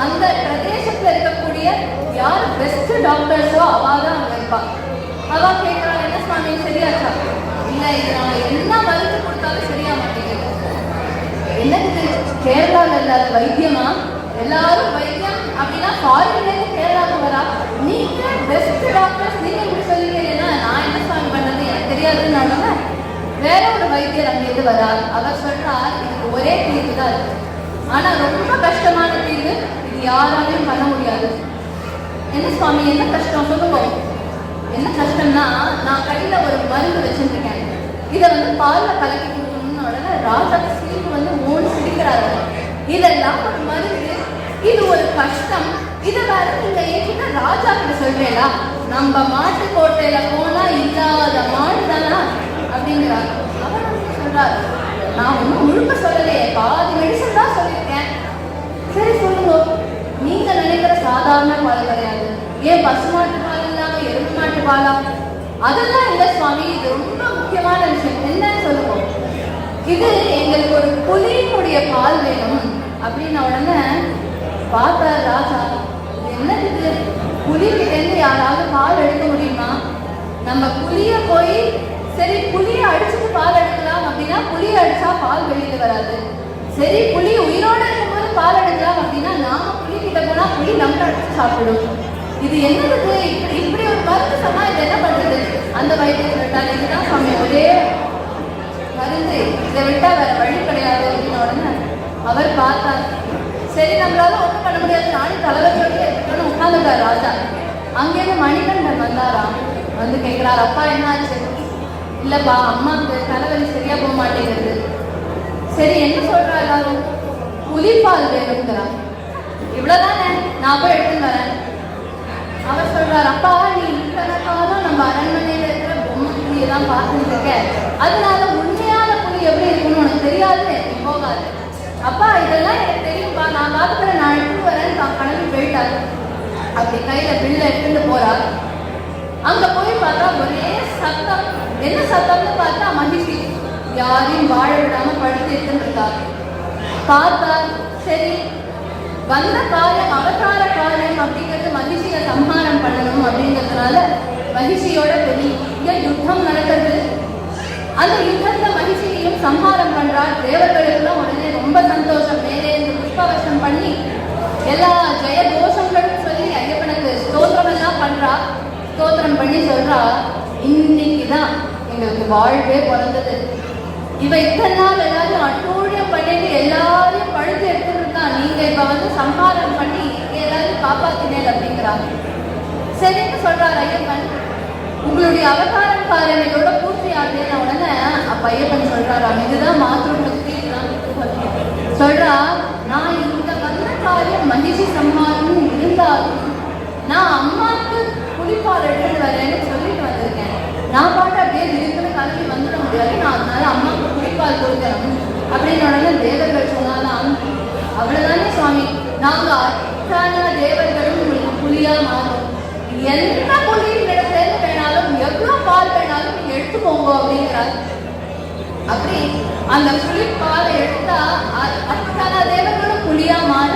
அந்த பிரதேசத்துல இருக்கக்கூடிய யார் பெஸ்ட் டாக்டர்ஸோ அவாதான் அங்க இருப்பா. அவா கேட்கிறா, என்ன சுவாமி சரியாச்சா? இல்ல, இது நாங்க என்ன மருந்து கொடுத்தாலும் சரியா மாட்டேங்குது. என்னது கேரளால இல்லாத வைத்தியமா? எல்லாரும் வைத்தியம் அப்படின்னா ஃபாரின்ல இருந்து கேரளாவுக்கு வரா. நீங்க பெஸ்ட் டாக்டர்ஸ் நீங்க இப்படி சொல்லிக்கிறீங்கன்னா நான் என்ன சுவாமி பண்ணது எனக்கு தெரியாதுன்னு வேற ஒரு வைத்தியர் அங்கிருந்து வரார். அவர் சொல்றார், இதுக்கு ஒரே தீர்வு தான் இருக்கு, ஆனா ரொம்ப கஷ்டமான தீர்வு, இது யாராலையும் பண்ண முடியாது. என்ன சுவாமி என்ன கஷ்டம் சொல்லுங்க. என்ன கஷ்டம்னா, நான் கையில ஒரு மருந்து வச்சுருக்கேன், இதை பால்ல கலக்கி கொடுக்கணும்னு. உடனே ராஜா சீட்டு ஓடி சிரிக்கிறாரு. இதெல்லாம் ஒரு மருந்து, இது ஒரு கஷ்டம், இதை வேற நீங்க என்கிட்ட ராஜா கிட்ட சொல்றீங்களா? நம்ம மாட்டு கோட்டையில போனா இல்லாத மாடு தானா அப்படிங்கிறார். அவர் சொல்றாரு, நான் ஒன்றும் முழுக்க சொல்லலையே, பாதி மெடிசன் தான் சொல்லியிருக்கேன். சரி சொல்லுங்க, நீங்க நினைக்கிற சாதாரண பால் கிடையாது. ஏன் பசுமாட்டு பால் இல்லாம எருமை மாட்டு பாலா? அதெல்லாம் இல்ல சுவாமி, இது ரொம்ப முக்கியமான விஷயம். என்னன்னு சொல்லுவோம். இது எங்களுக்கு ஒரு புலியினுடைய பால் வேணும் அப்படின்ன உடனே பார்த்தார் ராஜா, என்னது இது? புலிகிட்ட இருந்து யாராவது பால் எடுக்க முடியுமா? நம்ம புலிய போய் சரி புலியை அடிச்சுட்டு பால் எடுக்கலாம் அப்படின்னா புலியை அடிச்சா பால் வெளியில வராது. சரி புலி உயிரோட இருக்கும்போது பால் எடுக்கலாம் அப்படின்னா நாம புலி கிட்ட போனா புலி நம்ம அடிச்சு சாப்பிடும். இது என்னது? இப்படி ஒரு மருந்து சொன்னா இது என்ன பண்றது? அந்த வைத்தியம் விட்டாங்க, இதுதான் சுவாமி ஒரே மருந்து, இதை விட்டா வேற வழி கிடையாது அப்படின்னு உடனே அவர் பார்த்தார். சரி நம்மளால ஒன்றும் பண்ண முடியாது, நானும் தலைவர்களோட இருக்கணும்னு உட்காந்துட்டார் ராஜா. அங்கேருந்து மணிகண்டன் வந்தாரா, வந்து கேட்கிறார், அப்பா என்ன ஆச்சு? இல்லப்பா அம்மாவுக்கு தலைவலி சரியா போக மாட்டேங்கிறது. சரி என்ன சொல்றா எல்லாரும்? புலிப்பால் வேணுங்கிறார். இவ்வளவுதானே, நான் போய் எடுத்துன்னு வரேன். அவர் சொல்றார், அப்பா நீ இத்தனைக்காலம் நம்ம அரண்மனையில இருக்கிற பொம்மை புலியெல்லாம் பார்த்துட்டு இருக்க, அதனால உண்மையான புலி எப்படி இருக்குன்னு உனக்கு தெரியாது, நீ போகாது. அப்பா இதெல்லாம் எனக்கு தெரியும்பா, நான் பார்த்துக்கிறேன், நான் எடுத்துட்டு வரேன். தான் கிளம்பி போயிட்டாரு. அப்படி கையில பில்ல எடுத்துட்டு போறார். அங்க போய் பார்த்தா ஒரே சத்தம். என்ன சத்தம்னு பார்த்தா மகிழ்ச்சி யாரையும் வாழ விடாம படுத்து எடுத்துட்டு இருக்காரு. பார்த்தார், சரி வந்த காரியம் அவதார காரியம் அப்படிங்கிறது மகிழ்ச்சியை சம்ஹாரம் பண்ணணும் அப்படிங்கிறதுனால மகிழ்ச்சியோட பெரிய யுத்தம் நடக்கிறது. அந்த யுத்தத்துல மகிழ்ச்சியையும் சம்ஹாரம் பண்றார். தேவர்களுக்கெல்லாம் உடனே ரொம்ப சந்தோஷம். மேலே இருந்து புஷ்பவசம் பண்ணி எல்லா ஜெய கோஷங்களும் சொல்லி ஐயப்பனுக்கு ஸ்தோத்திரம் எல்லாம் பண்றா. ஸ்தோத்திரம் பண்ணி சொல்றா, இன்னைக்குதான் எங்களுக்கு வாழ்வே பிறந்தது. இவ இத்தனை நாள் எல்லாரும் அட்டூழியம் பண்ணிட்டு எல்லாரையும் பழுத்து எடுத்துட்டு இருக்கா, நீங்க இப்ப வந்து சம்ஹாரம் பண்ணி எல்லாரும் காப்பாத்தினேன் அப்படிங்கிறாங்க. சரின்னு சொல்றாரு ஐயப்பன். உங்களுடைய அவதாரம் காரணியோட பூர்த்தி ஆகுதுன்னு உடனே அப்ப ஐயப்பன் சொல்றாராம், இதுதான் மாத்திருமுக்தி சொல்றா. நான் இந்த வந்த காரியம் மகிழ்ச்சி சம்ஹாரம் இருந்தாலும் நான் அம்மாவுக்கு புலிப்பால் எடுத்துட்டு வரேன்னு சொல்லிட்டு வந்திருக்கேன். நான் பாட்டு அப்படியே திடீர்னு கிளம்பி வந்துட முடியாது, நான் அதனால அம்மாவுக்கு புலிப்பால் கொடுக்கணும் அப்படின்னு உடனே தேவர்கள் சொன்னாலாம், அவ்வளவுதானே சுவாமி, நாங்க அத்தனை தேவர்களும் உங்களுக்கு புலியா மாறும். எந்த புலியின் இடத்துல வேணாலும் எவ்வளவு பால் வேணாலும் நீங்க எடுத்துக்கோங்க அப்படிங்கிறார். அப்படி அந்த புலிப்பாலை எடுத்தா அத்தனை தேவர்களும் புலியா மாற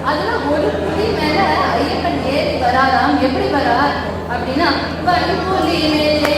அதுல ஒரு புலி மேல ஐயப்பன் ஏறி வராராம். எப்படி வரார் அப்படின்னா, புலி மேலே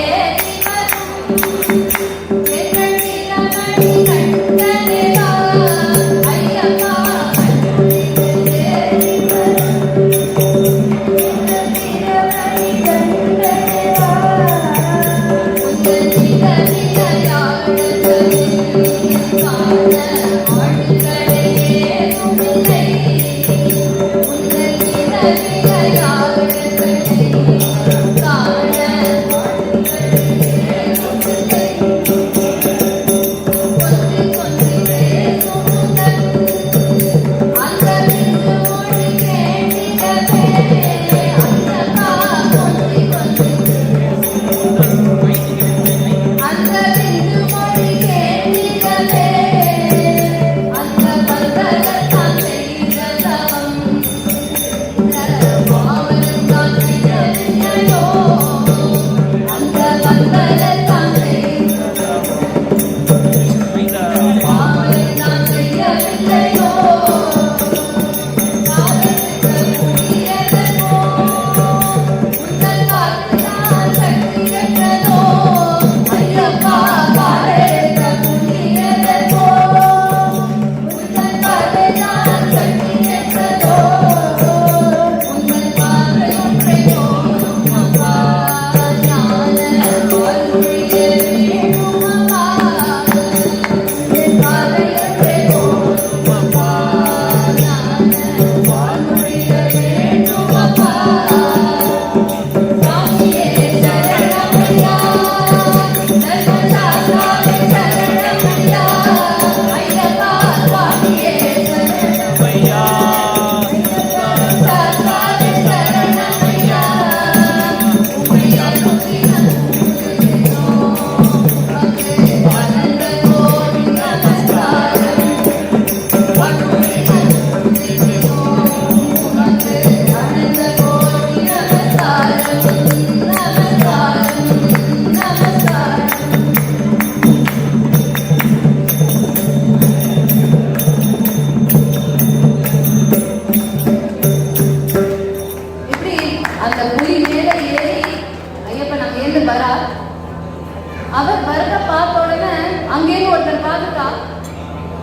அவர் வரத பார்த்த உடனே அங்கேயும் ஒருத்தர் பார்த்துட்டா,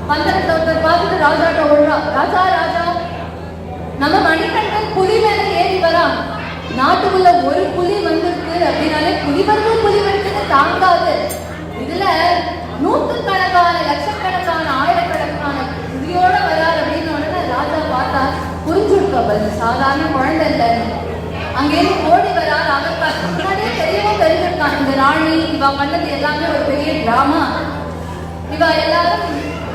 பந்தரத்தை ஒருத்தர் பார்த்துட்டு ராஜாட்ட ஓடுறா, ராஜா ராஜா நம்ம மணிகண்டன் புலி மேல ஏறி வரா, நாட்டுக்குள்ள ஒரு புலி வந்திருக்கு அப்படின்னாலே புலி வருது தாங்காது, இதுல நூற்றுக்கணக்கான லட்சக்கணக்கான ஆயிரக்கணக்கான புலியோட வரார் அப்படின்னு உடனே ராஜா பார்த்தா புரிஞ்சுருக்க சாதாரண குழந்தை இல்லைன்னு. அங்கேருந்து ஓடி வரார். அவர் முன்னாடியே தெரியவும் தெரிஞ்சிருக்கான், இந்த ராணி இவ பண்ணது எல்லாமே ஒரு பெரிய டிராமா, இவ எல்லாரும்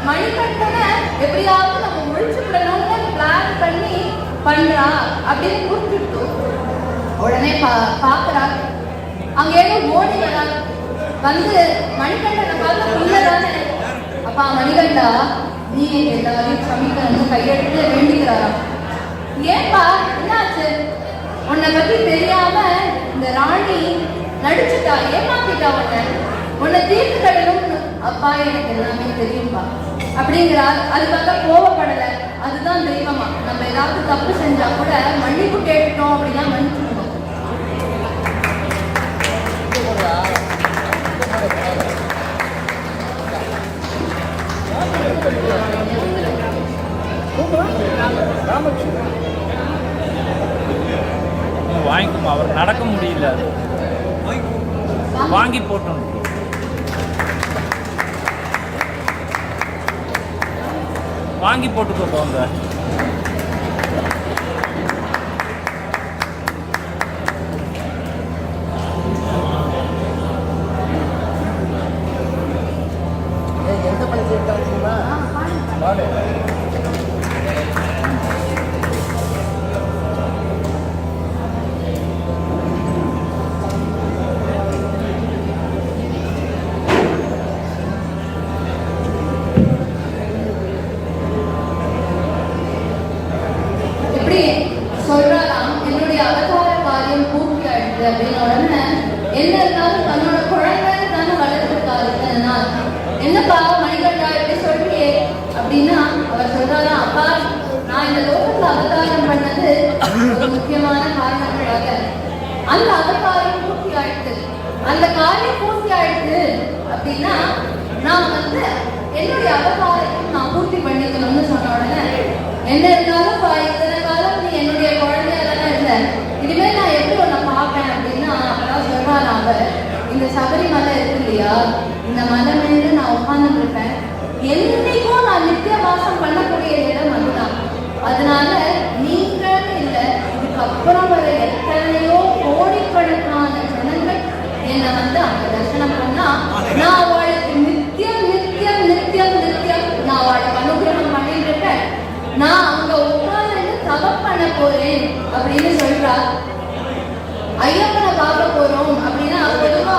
மணிகண்டனை எப்படியாவது நம்ம ஒழிச்சுடணும்னு பிளான் பண்ணி பண்றா அப்படின்னு புரிஞ்சுட்டு உடனே பாக்குறா. அங்கேருந்து ஓடி வரா, வந்து மணிகண்டனை பார்த்து உள்ளதானே, அப்பா மணிகண்டா நீ எல்லாரையும் சமைக்கணும் கையெடுத்து வேண்டிக்கிறாரா. ஏன்பா என்னாச்சு, உன்னை பத்தி தெரியாம இந்த ராணி நடிச்சுட்டா, ஏமாத்திட்டா, உன்னை தீர்த்து தரணும்னு. அப்பா எனக்கு எல்லாமே தெரியும்பா அப்படிங்கிறார். அது பார்த்தா கோவப்படலை, அதுதான் தெய்வமா. நம்ம ஏதாவது தப்பு செஞ்சா கூட மன்னிப்பு கேட்டுட்டோம் அப்படின்னா மன்னிச்சுக்கணும். வாங்கிக்குமா, அவர் நடக்க முடியல, வாங்கி போட்டோம். வாங்கி போட்டுக்கோ போங்க. எந்த பழம் சேர்த்தா சொல்றாராம், என்னுடைய அவதார காரியம் பூர்த்தி ஆயிடுது அப்படின்னு உடனே என்ன இருந்தாலும் தன்னோட குழந்தை தானே வளர்த்துருக்காரு. என்னப்பா மணிகண்டா எப்படி சொல்றியே அப்படின்னா அவர் சொல்றாரா, அப்பா நான் இந்த லோகத்துல அவதாரம் பண்ணது ஒரு முக்கியமான காரணங்களாக, அந்த அவதாரம் பூர்த்தி ஆயிடுது. அந்த காரியம் பூர்த்தி ஆயிடுது அப்படின்னா நான் வந்து என்னுடைய அவதாரத்தையும் நான் பூர்த்தி பண்ணிக்கணும்னு சொன்ன உடனே என்ன இருந்தாலும் இத்தனை காலம் நீ என்னுடைய குழந்தையா தானே இருந்த, இனிமேல் நான் எப்படி உன்னை பார்ப்பேன் அப்படின்னா அப்பதான் சொல்றாரு அவர், இந்த சபரிமலை இருக்கு இல்லையா, இந்த மலை மேல நான் உட்கார்ந்து இருப்பேன், என்னைக்கும் நான் நித்திய வாசம் பண்ணக்கூடிய இடம் அதுதான். அதனால நீங்களும் இல்லை, இதுக்கப்புறம் வர எத்தனையோ கோடிக்கணக்கான ஜனங்கள் என்னை வந்து அங்க தரிசனம் பண்ணா நான் அவளுக்கு நித்தியம் நித்தியம் நித்தியம் நித்தியம் நான் அவளுக்கு அனுகிரகம் பண்ணிட்டு இருக்கேன், நான் அங்க உட்கார்ந்து தவம் பண்ண போறேன் அப்படின்னு சொல்றார். ஐயப்பனை பார்க்க போறோம் அப்படின்னா பொதுவா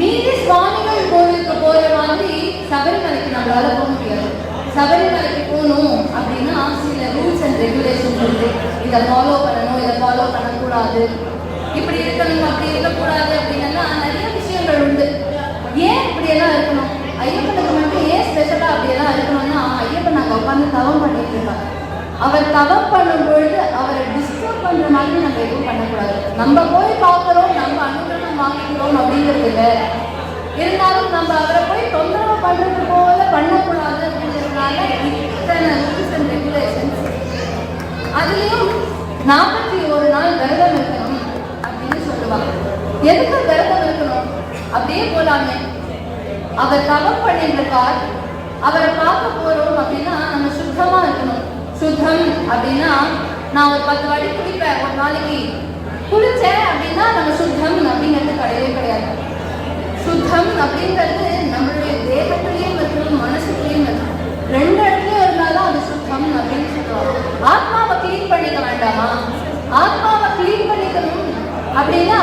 மீதி சுவாமிகள் கோவிலுக்கு போற மாதிரி சபரிமலைக்கு நம்மளால போக முடியாது. சபரிமலைக்கு போகணும் அப்படின்னா சில ரூல்ஸ் அண்ட் ரெகுலேஷன்ஸ் இருக்கு, இதை ஃபாலோ பண்ணணும், இதை ஃபாலோ பண்ணக்கூடாது, இப்படி இருக்கணும் அப்படி இருக்கக்கூடாது அப்படின்னா நிறைய விஷயங்கள் உண்டு. ஏன் இப்படியெல்லாம் இருக்கணும், ஐயப்பனுக்கு மட்டும் ஏன் ஸ்பெஷலா அப்படியெல்லாம் இருக்கணும்னா, ஐயப்பன் நாங்கள் உட்காந்து தவம் பண்ணிட்டு இருக்காங்க, அவர் தவம் பண்ணும் பொழுது அவரை டிஸ்டர்ப் பண்ற மாதிரி நம்ம எதுவும் பண்ணக்கூடாது. நம்ம போய் பார்க்கிறோம், நம்ம அனுகிரகம் வாங்கிக்கிறோம் அப்படிங்கிறது இல்லை, இருந்தாலும் நம்ம அவரை போய் தொந்தரவு பண்றது போல பண்ணக்கூடாது அப்படிங்கிறதுனால இத்தனை ரூல்ஸ் அண்ட் ரெகுலேஷன்ஸ். அதுலயும் 41 நாள் விரதம் இருக்கணும் அப்படின்னு சொல்லுவாங்க. எதுக்கு விரதம் இருக்கணும், அப்படியே போலாமே. அவர் தவம் பண்ணிருக்கார், அவரை பார்க்க போறோம் அப்படின்னா நம்ம சுத்தமா இருக்கணும். சுத்தம் அப்படின்னா நான் ஒரு 10 வாட்டி குளிப்பேன் ஒரு நாளைக்கு, குளிச்சேன் அப்படின்னா நம்ம சுத்தம் அப்படிங்கிறது கிடையவே கிடையாது. சுத்தம் அப்படிங்கிறது நம்மளுடைய தேகத்திலையும் இருக்கணும், மனசுலையும் இருக்கணும், 2 இடத்துலயும் இருந்தாலும் அது சுத்தம் அப்படின்னு சொல்லுவாங்க. ஆத்மாவை கிளீன் பண்ணிக்க வேண்டாமா, ஆத்மாவை கிளீன் பண்ணிக்கணும் அப்படின்னா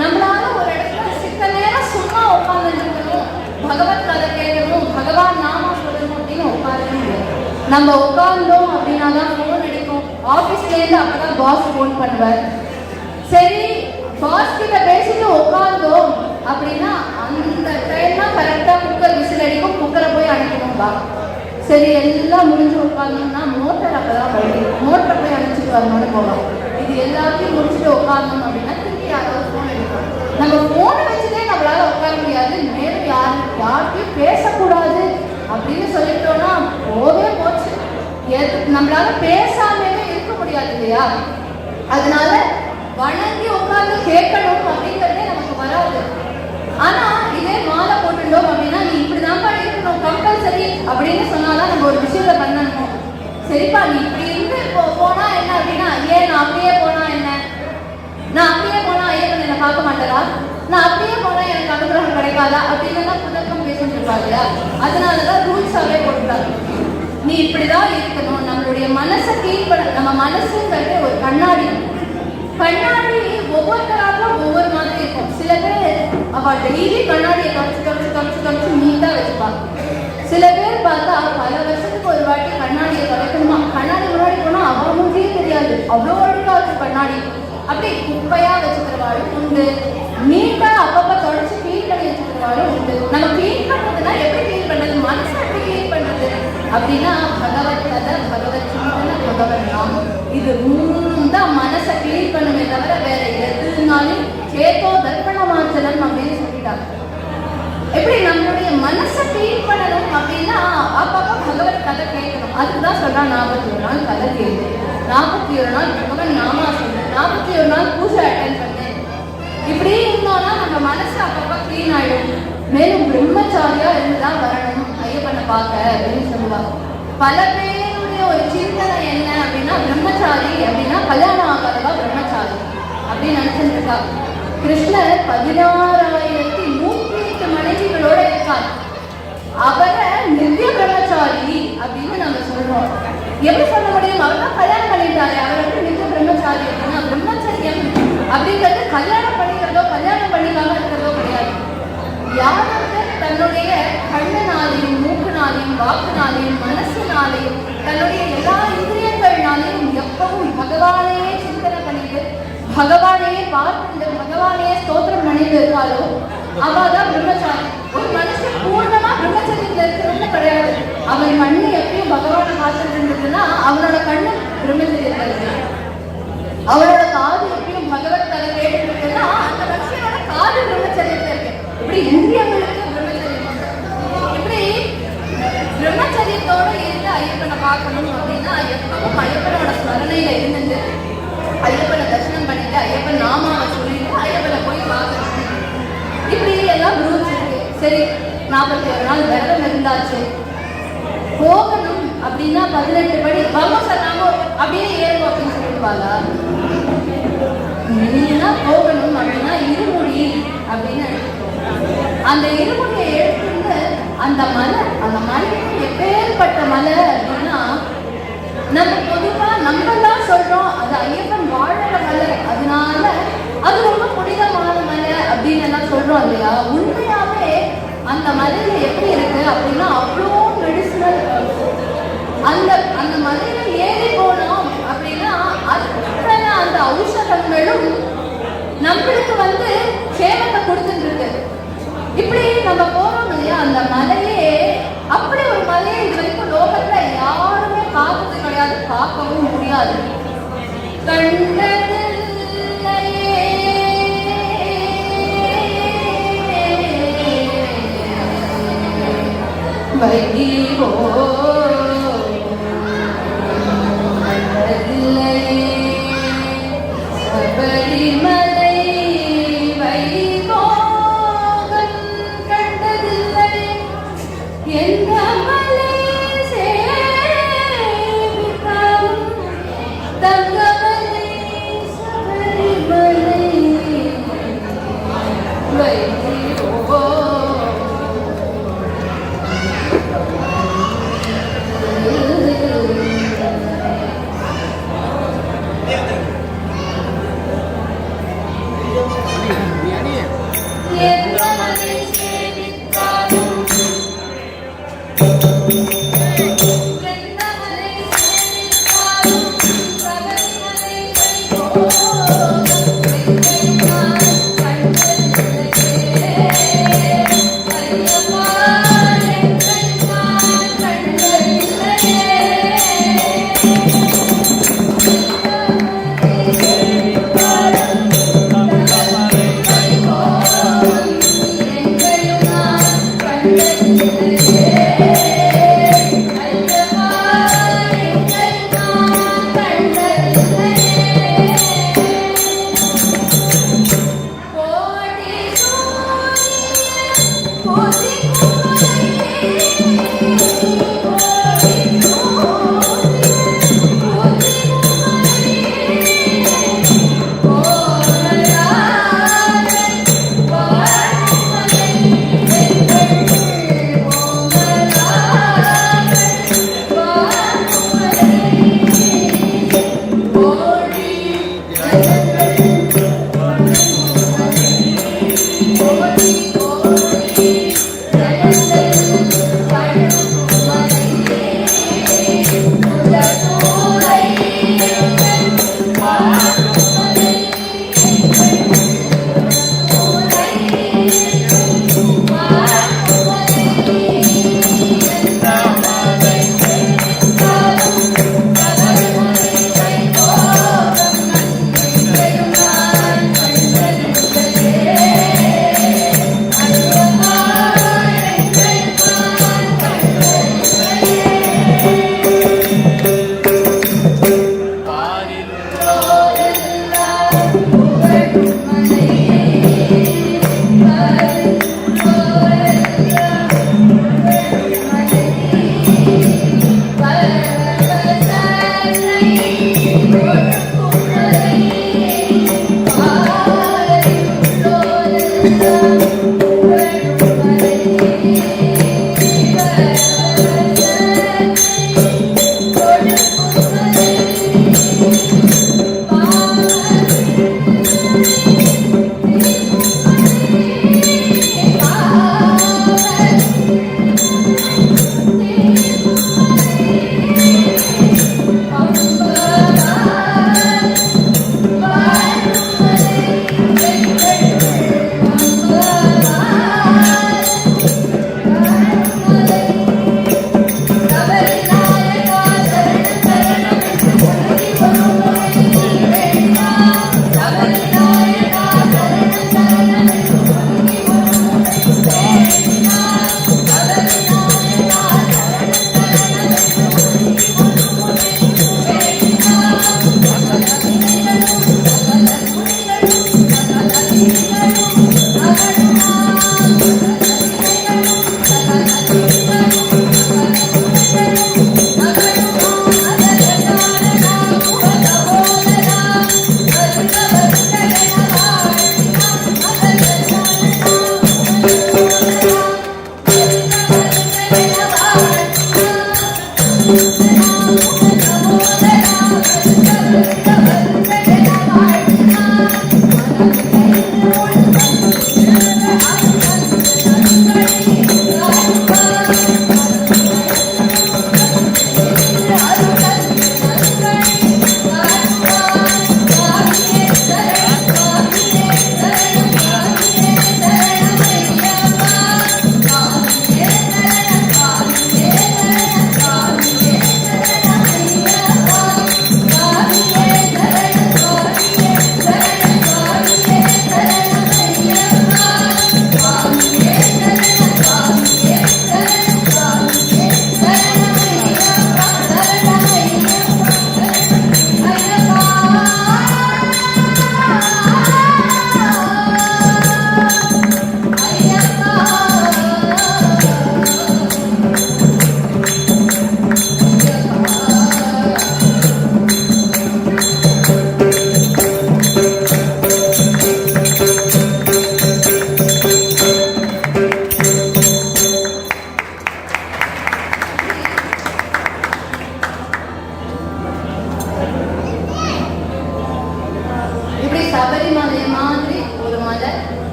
நம்மளால ஒரு இடத்துல சித்த நேரம் சும்மா உட்கார்ந்து இருக்கணும், பகவத் கதை கேட்கணும், பகவான் நாம சொல்லணும் அப்படின்னு உட்காரவே முடியாது. நம்ம உட்கார்ந்தோம் அப்படின்னா தான் போன் அடிக்கும், ஆபீஸ்லேருந்து அப்பதான் பாஸ் போன் பண்ணுவார். சரி பாஸ் கிட்ட பேசிட்டு உட்கார்ந்தோம் அப்படின்னா அந்த டைம் தான் கரெக்டா குக்கர் விசில் அடிக்கும், குக்கரை போய் அணைக்கணும்பா. சரி எல்லாம் முடிஞ்சு உட்கார்ந்தோம்னா மோட்டர் அப்பதான் போயிடும், மோட்டரை போய் அணைச்சிட்டு வரணும்னு போகலாம். இது எல்லாத்தையும் முடிச்சுட்டு உட்கார்ந்தோம் அப்படின்னா திருப்பி யாராவது போன் அடிப்பாங்க. நம்ம போனை வச்சுட்டே நம்மளால உட்கார முடியாது, நம்மளால பேசாமே இருக்க முடியாது இல்லையா? அதனால வணங்கி உட்கார்ந்து கேட்கணும் அப்படிங்கறதே நமக்கு வராது. ஆனா இதே மாலை போட்டுட்டோம் அப்படின்னா நீ இப்படிதான் இருக்கணும் கம்பல்சரி அப்படின்னு சொன்னாதான் நம்ம ஒரு விஷயத்த பண்ணணும். சரிப்பா நீ இப்படி இருந்து போனா என்ன அப்படின்னா, ஏன் நான் அப்படியே போனா என்ன, நான் அப்படியே போனா ஐயப்பன் என்ன பார்க்க மாட்டாரா, நான் அப்படியே போனா எனக்கு அனுகிரகம் கிடைக்காதா அப்படின்னு புதக்கம் பேசிட்டு இருப்பா இல்லையா? அதனாலதான் ரூல்ஸாவே போட்டுட்டாங்க. நீ இப்படிதான் இருக்கணும். நம்மளுடைய மனசை கீழ் பண்ண, நம்ம மனசுங்கிறது ஒரு கண்ணாடி. கண்ணாடி ஒவ்வொருத்தராலும் ஒவ்வொரு மாதிரி இருக்கும். சில பேர் அவ டெய்லி கண்ணாடியை கமிச்சு நீட்டா வச்சுப்பாங்க. சில பேர் பார்த்தா பல வருஷத்துக்கு ஒரு வாட்டி கண்ணாடியை கலைக்கணுமா, கண்ணாடி முன்னாடி போனா அவங்களுக்கே தெரியாது, அவ்வளோ ஒழுங்கா வச்சு கண்ணாடி அப்படி குப்பையா வச்சுக்கிறவாளும் உண்டு. நீட்டா அப்பப்ப தொடச்சு கிளீன் பண்ணி வச்சுக்கிறவாளும் உண்டு. நம்ம கிளீன் பண்றதுன்னா எப்படி கிளீன் பண்றது, மனசை எப்படி கிளீன் பண்றது அப்படின்னா பகவத் கதை, பகவத் சிந்தனை, பகவத் நாமம், இது தான் மனசை கிளீன் பண்ணுமே தவிர வேற எதுனாலும் சேத்தோ தர்ப்பணமாச்சலம் அப்படின்னு சொல்லிட்டாங்க. எப்படி நம்மளுடைய மனசை கிளீன் பண்ணணும் அப்படின்னா அப்பப்ப பகவத் கதை கேட்கணும். அதுக்குதான் சொல்றா 41 நாள் கதை கேட்கு, 41 நாள் பகவன் நாமா சொல்லு, 41 நாள் பூஜை அட்டன் பண்ணு. இப்படி இருந்தோம்னா நம்ம மனசு அப்பப்ப கிளீன் ஆயிடும். மேலும் பிரம்மச்சாரியா இருந்துதான் வரணும் ஐயப்பனை பார்க்க அப்படின்னு சொல்லுவாங்க. பல பேருடைய ஒரு சிந்தனை என்ன அப்படின்னா, பிரம்மச்சாரி அப்படின்னா கல்யாணம் ஆகாதவா பிரம்மச்சாரி அப்படின்னு நினைச்சுட்டு இருக்கா. கிருஷ்ணர் 16,108 மனைவிகளோட இருக்கார். அவரை நித்திய பிரம்மச்சாரி அப்படின்னு நம்ம சொல்றோம். எப்படி சொல்ல முடியும்? அவர் தான் கல்யாணம் பண்ணிட்டாரு, அவர் வந்து நித்திய பிரம்மச்சாரி அப்படின்னா. பிரம்மச்சரியம் அப்படிங்கிறது கல்யாணம் பண்ணிக்கிறதோ கல்யாணம் பண்ணிக்காம இருக்கிறதோ கிடையாது. யாருக்கு தன்னுடைய கண்ணனாலையும் மூக்குனாலையும் வாக்குனாலையும் மனசுனாலையும் தன்னுடைய எல்லா இந்திரியங்கள்னாலையும் எப்பவும் பகவானையே சிந்தனை பண்ணிட்டு பகவானையே பார்த்துட்டு பகவானையே ஸ்தோத்திரம் பண்ணிட்டு இருக்காளோ அவதான் பிரம்மச்சாரி. ஒரு மனுஷன் பூர்ணமா பிரம்மச்சரியத்துல இருக்கிறது கிடையாது. அவன் கண்ணு எப்பயும் பகவானை பார்த்துட்டு இருந்ததுன்னா அவனோட கண்ணு பிரம்மச்சரியத்துல இருக்கு. அவனோட காது எப்பயும் பகவத் கதை கேட்டு இருக்குன்னா அந்த மனுஷனோட காது பிரம்மச்சரியத்துல இருக்கு. இப்படி இந்திரியங்களுக்கு பிரம்மச்சரியம், இப்படி பிரம்மச்சரியத்தோட இருந்து ஐயப்பனை பார்க்கணும் அப்படின்னா எப்பவும் ஐயப்பனோட ஸ்மரணையில இருந்துட்டு ஐயப்பனை தரிசனம் பண்ணிட்டு ஐயப்பன் நாமாவை சொல்லிட்டு ஐயப்பனை போய் பார்க்கணும். இப்படி எல்லாம் ரூல்ஸ் இருக்கு. சரி 41 நாள் விரதம் இருந்தாச்சு, போகணும் அப்படின்னா 18 படி வரும் சார் நாம அப்படியே ஏறுவோம் அப்படின்னு சொல்லிடுவாங்க. நீனா போகணும் அப்படின்னா இருமுடி அப்படின்னு அந்த இருமுடியை எடுத்துட்டு அந்த மலை எப்பேற்பட்ட மலை அப்படின்னா நம்ம பொதுவா நம்மதான் சொல்றோம் அது ஐயப்பன் வாழற மலை, அதனால அது ரொம்ப புனிதமான மலை அப்படின்னு எல்லாம் சொல்றோம் இல்லையா? உண்மையாவே அந்த மலையில எப்படி இருக்கு அப்படின்னா அவ்வளோ மெடிசினல். அந்த மலையில ஏறி போனோம் அப்படின்னா அத்தனை அந்த ஔஷதங்களும் நம்மளுக்கு வந்து சேமத்தை கொடுத்துட்டு இருக்கு. இப்படி நம்ம போறோம் இல்லையா, அந்த மலையே அப்படி ஒரு மலையை இது வரைக்கும் லோகத்துல யாருமே பார்த்தது கிடையாது, பார்க்கவும் முடியாது. சபரிமலை வைபோகம் கண்டதில்லை, எந்த மலை சேவித்தாலும் தங்கமலை சபரிமலை வைபோகம்.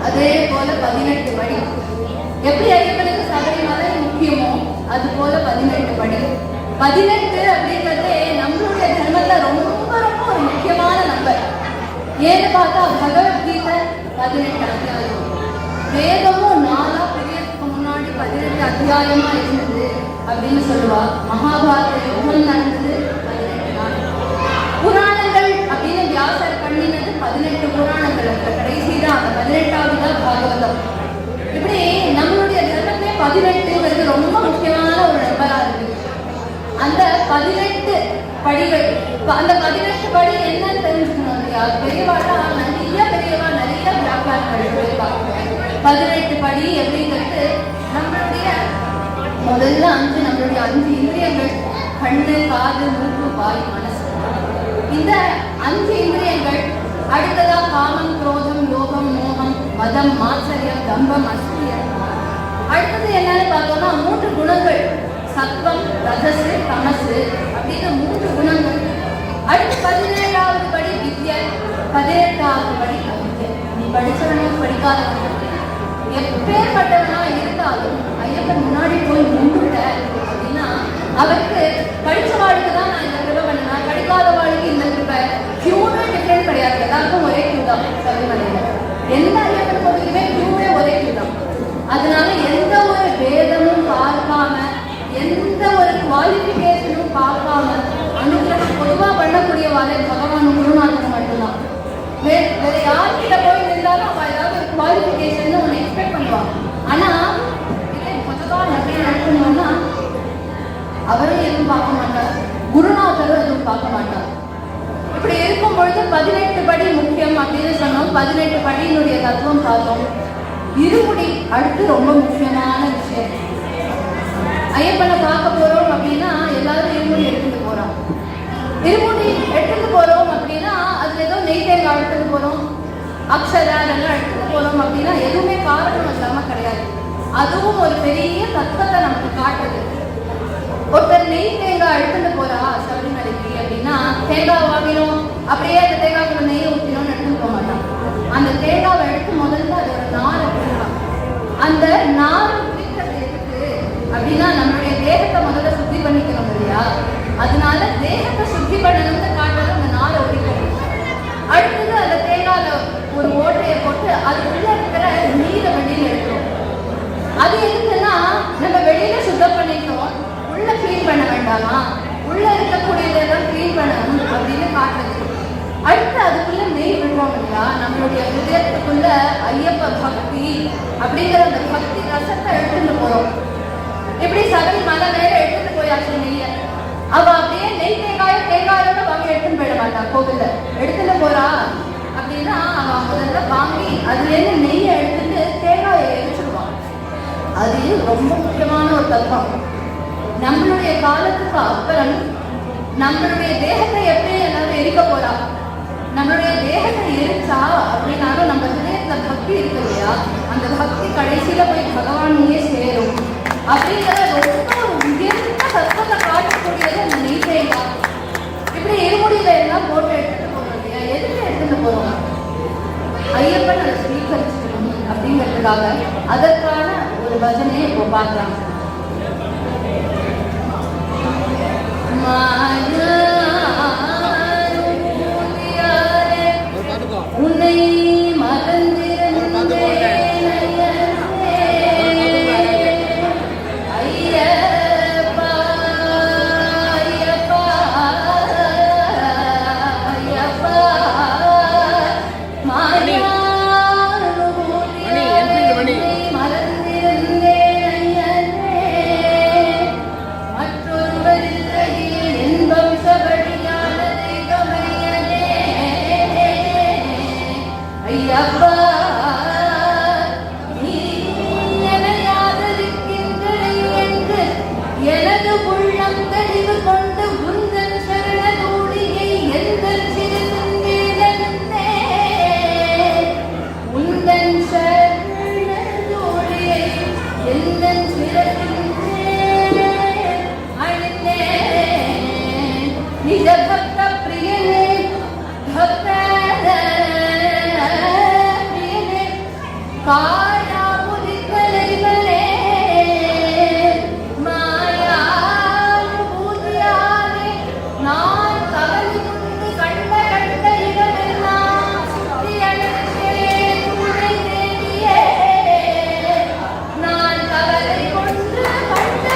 அதே போல 18 படி. எப்படி ஐயப்பனுக்கு சபரிமலை முக்கியமோ அது போல 18 படி. 18 அப்படிங்கிறது நம்மளுடைய தர்மத்துல ரொம்ப ரொம்ப ஒரு முக்கியமான நம்பர். ஏன்னு பார்த்தா பகவத்கீதை 18 அத்தியாயம், வேதமும் நாளா பெரியதுக்கு முன்னாடி 18 அத்தியாயமா இருந்தது அப்படின்னு சொல்லுவா. மகாபாரத யுத்தம் நடந்தது 18 நாள். புராணங்கள் அப்படின்னு வியாசர் பண்ணினது 18 புராணங்கள். கடைசி தான் அந்த 18வது தான் பாகவதம். இப்படி நம்மளுடைய தர்மமே 18ங்கிறது ரொம்ப முக்கியமான ஒரு நம்பரா இருக்கு. அந்த 18 படிகள், அந்த 18 படி என்னன்னு தெரிஞ்சுக்கணும் இல்லையா? பெரியவாடா நிறைய வியாக்கியானம் 18 படி அப்படிங்கிறது நம்மளுடைய முதல்ல நம்மளுடைய 5 இந்திரியங்கள், கண்ணு, காது, மூக்கு, வாய், மனசு. இந்த 5 இந்திரியங்கள் அடுத்ததா காமம், குரோதம், லோகம், மோகம், மதம், மாச்சரியம், தம்பம், அசூயம். அடுத்தது என்னன்னு பார்த்தோம்னா 3 குணங்கள், சத்வம், ரஜசு, தமசு அப்படின்னு 3 குணங்கள். அடுத்து 17வது படி வித்யை, 18வது படி அவித்யை. நீ படிச்சவனும் படிக்காதவனும் எப்பேற்பட்டவனா இருந்தாலும் ஐயப்பன் முன்னாடி போய் நின்றுட்ட அப்படின்னா அவருக்கு படிச்சவாளுக்கு தான் நான் இந்த கிருபை பண்ணேன், படிக்காதவாளுக்கு இந்த கிருபை. கியூவே டிஃப்ரெண்ட் கிடையாது, எல்லாருக்கும் ஒரே கியூ தான் சபரிமலையில. எந்த ஐயப்பன் கோவிலுமே கியூவே ஒரே கியூ தான். அதனால எந்த ஒரு வேதமும் பார்க்காம, எந்த ஒரு குவாலிஃபிகேஷனும் பார்க்காம அனுகிரகம் பொதுவாக பண்ணக்கூடிய வாழை பகவான் குருநாதன் மட்டும்தான். வேற யார்கிட்ட போய் இருந்தாலும் அவ ஏதாவது ஒரு குவாலிஃபிகேஷன் ஒன்று எக்ஸ்பெக்ட் பண்ணுவாங்க. ஆனா இதே பகவான் அப்படின்னு நடக்கணும்னா அவரும் எதுவும் பார்க்க மாட்டார், குருநாதரும் எதுவும் பார்க்க மாட்டார். இப்படி இருக்கும் பொழுது 18 படி முக்கியம் அப்படின்னு சொன்னோம். 18 படியினுடைய தத்துவம் பார்த்தோம். இருமுடி அடுத்து ரொம்ப முக்கியமான விஷயம். ஐயப்பனை பார்க்க போறோம் அப்படின்னா எல்லாரும் இருமுடி எடுத்துட்டு போறோம். இருமுடி எடுத்துட்டு போறோம் அப்படின்னா அதுல ஏதோ நெய் தேங்காய் எடுத்துட்டு போறோம், அக்ஷரா அதெல்லாம் எடுத்துட்டு போறோம் அப்படின்னா எதுவுமே காரணம் இல்லாம கிடையாது. அதுவும் ஒரு பெரிய தத்துவத்தை நமக்கு காட்டுது. ஒருத்தர் நெய் தேங்காய் எடுத்துட்டு போறா சபரிமலைக்கு அப்படின்னா தேங்காய் வாங்கினோம் அப்படியே அந்த தேங்காய்க்குள்ள நெய் ஊற்றினோம்னு எடுத்துட்டு போக மாட்டான். அந்த தேங்காவை எடுத்து முதல்ல அதோட நாரை பிடிக்கலாம். அந்த நாரை பிடிக்கிறது எதுக்கு அப்படின்னா நம்மளுடைய தேகத்தை முதல்ல சுத்தி பண்ணிக்கணும் இல்லையா? அதனால தேகத்தை சுத்தி பண்ணணும்னு காட்டுறது அந்த நாரை ஒடிக்கணும். அடுத்தது அந்த தேங்காயில ஒரு ஓட்டையை போட்டு அதுக்குள்ள இருக்கிற நீரை வெளியில எடுக்கிறோம். அது எதுக்குன்னா நம்ம வெளியில சுத்தம் பண்ணிட்டோம், உள்ள கிளீன் பண்ண வேண்டாமா, உள்ள இருக்கக்கூடியதெல்லாம் கிளீன் பண்ணணும் அப்படின்னு காட்டுறது. அடுத்து அதுக்குள்ள நெய் விடுறோம் இல்லையா? நம்மளுடைய ஹிருதயத்துக்குள்ள ஐயப்ப பக்தி அப்படிங்கிற அந்த பக்தி ரசத்தை எடுத்துட்டு போறோம். இப்படி சகல் மலை மேல எடுத்துட்டு போயாச்சு நெய்ய. அவ அப்படியே நெய் தேங்காயோட வாங்கி எடுத்துன்னு போயிட மாட்டா. கோவில்ல எடுத்துட்டு போறா அப்படின்னா அவ முதல்ல வாங்கி அதுல இருந்து நெய்யை எடுத்துட்டு தேங்காயை எரிச்சிடுவான். அது ரொம்ப முக்கியமான ஒரு தத்துவம். நம்மளுடைய காலத்துக்கு அப்புறம் நம்மளுடைய தேகத்தை எப்படி எல்லாரும் எரிக்க போறா? நம்மளுடைய தேகத்தை எரிச்சா அப்படின்னாலும் நம்ம ஹிருதயத்துல பக்தி இருக்கு இல்லையா? அந்த பக்தி கடைசியில போய் பகவானையே சேரும் அப்படிங்கிற ரொம்ப ஒரு உயர்ந்த தத்துவத்தை காட்டக்கூடியது அந்த நெய் தேங்காய். இப்படி இருமுடியில எல்லாம் போட்டு எடுத்துட்டு போறோம் இல்லையா? எதுக்கு எடுத்துட்டு போறோம்? ஐயப்பன் அதை ஸ்வீகரிச்சுக்கணும் அப்படிங்கிறதுக்காக. அதற்கான ஒரு பஜனையை இப்போ பார்க்கலாம். உன்னை மறந்திருந்தேன் ஐயப்பா ஐயப்பா ஐயப்பா மாயா ஐயப்பா நீ என்னை ஆதரிக்கின்றனை என்று எனது உள்ளம் தெளிவு கொண்டு உந்தன் சரணதூளியை எந்தன் சிறுந்தே உந்தன் சரணதூளியை எந்தன் சிறந்தே அழிந்தே நிஜ பக்த பிரியனே பக்த காயா புதிக்கலைகளே மாயானுபூதியாலே நான் கவலை கொண்டு கண்ட இடமெல்லாம் சுற்றி அழைத்தேன் உன்னை தேடியே. நான் கவலை கொண்டு கண்ட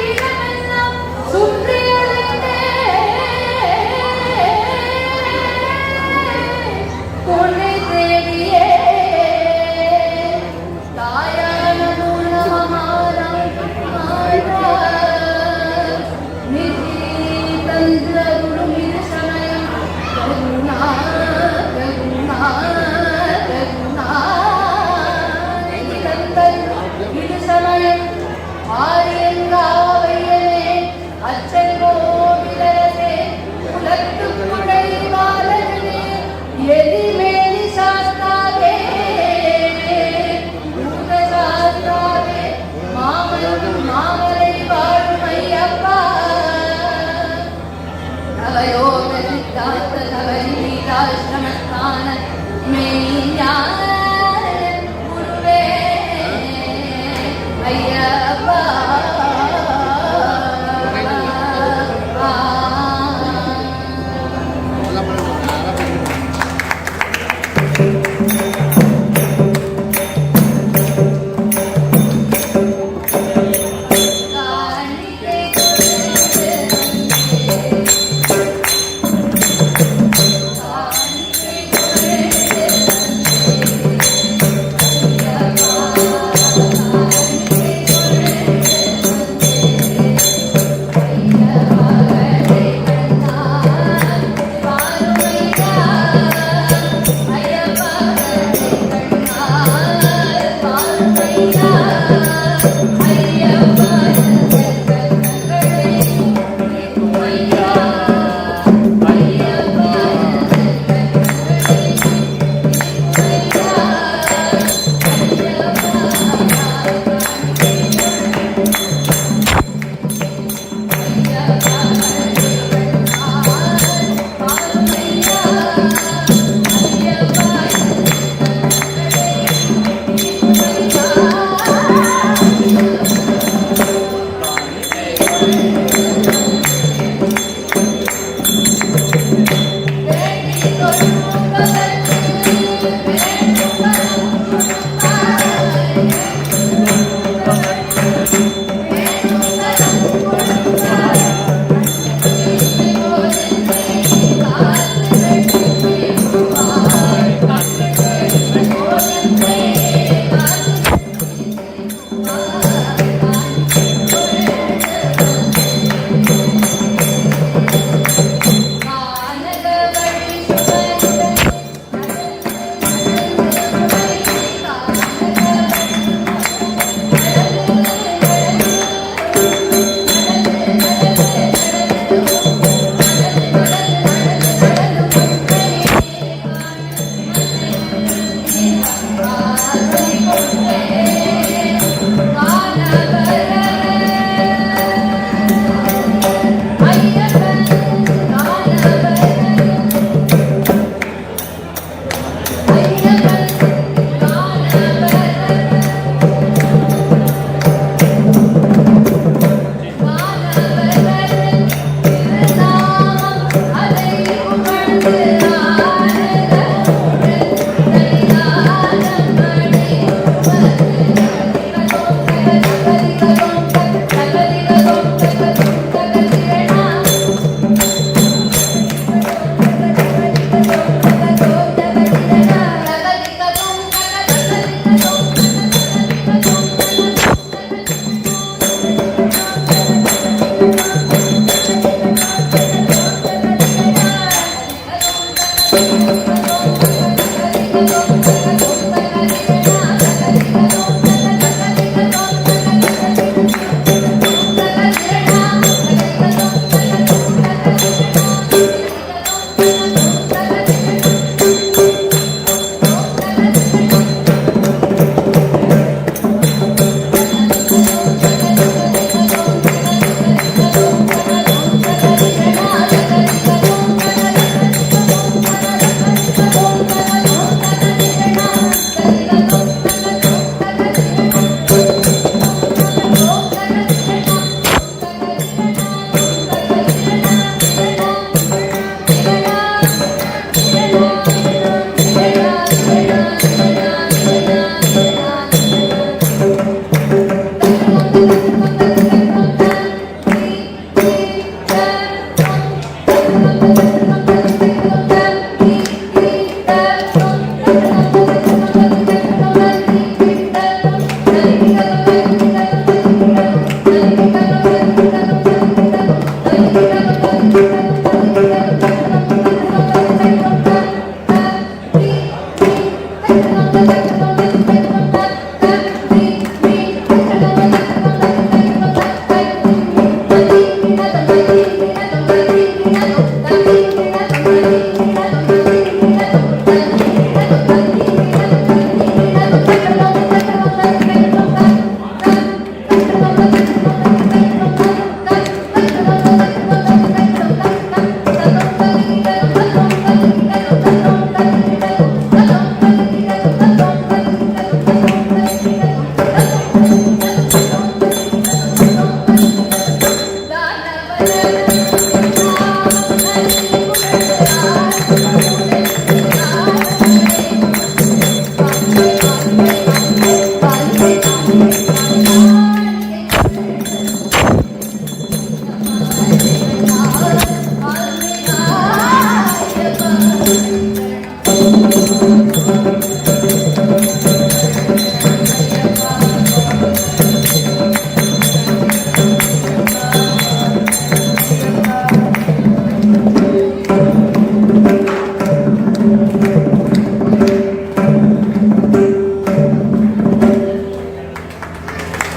இடமெல்லாம் சுற்றி அழைத்தேன் உன்னை தேடியே.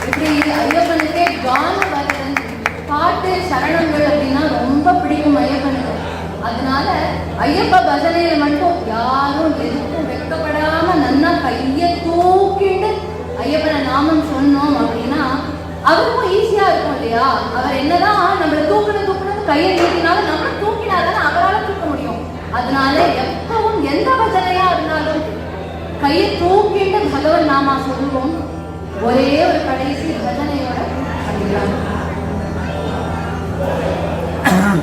இப்படி ஐயப்பனுக்கே கானவரதன் பாட்டு சரணங்கள் அப்படின்னா ரொம்ப பிடிக்கும் ஐயப்பனுக்கு. அதனால ஐயப்ப பஜனையில மட்டும் யாரும் எதுக்கும் வெட்கப்படாம நன்னா கையை தூக்கிட்டு ஐயப்பனை நாமம் சொன்னோம் அப்படின்னா அவருக்கும் ஈஸியா இருக்கும் இல்லையா? அவர் என்னதான் நம்மளை தூக்கணும் கையை நீட்டினாலும் நம்ம தூக்கினாதானே அவரால் தூக்க முடியும். அதனால எப்பவும் எந்த பஜனையா இருந்தாலும் கையை தூக்கிட்டு பகவன் நாமா சொல்லுவோம். ஒரே ஒரு கடைசி பஜனையோட பண்ணிக்கலாம். ஆ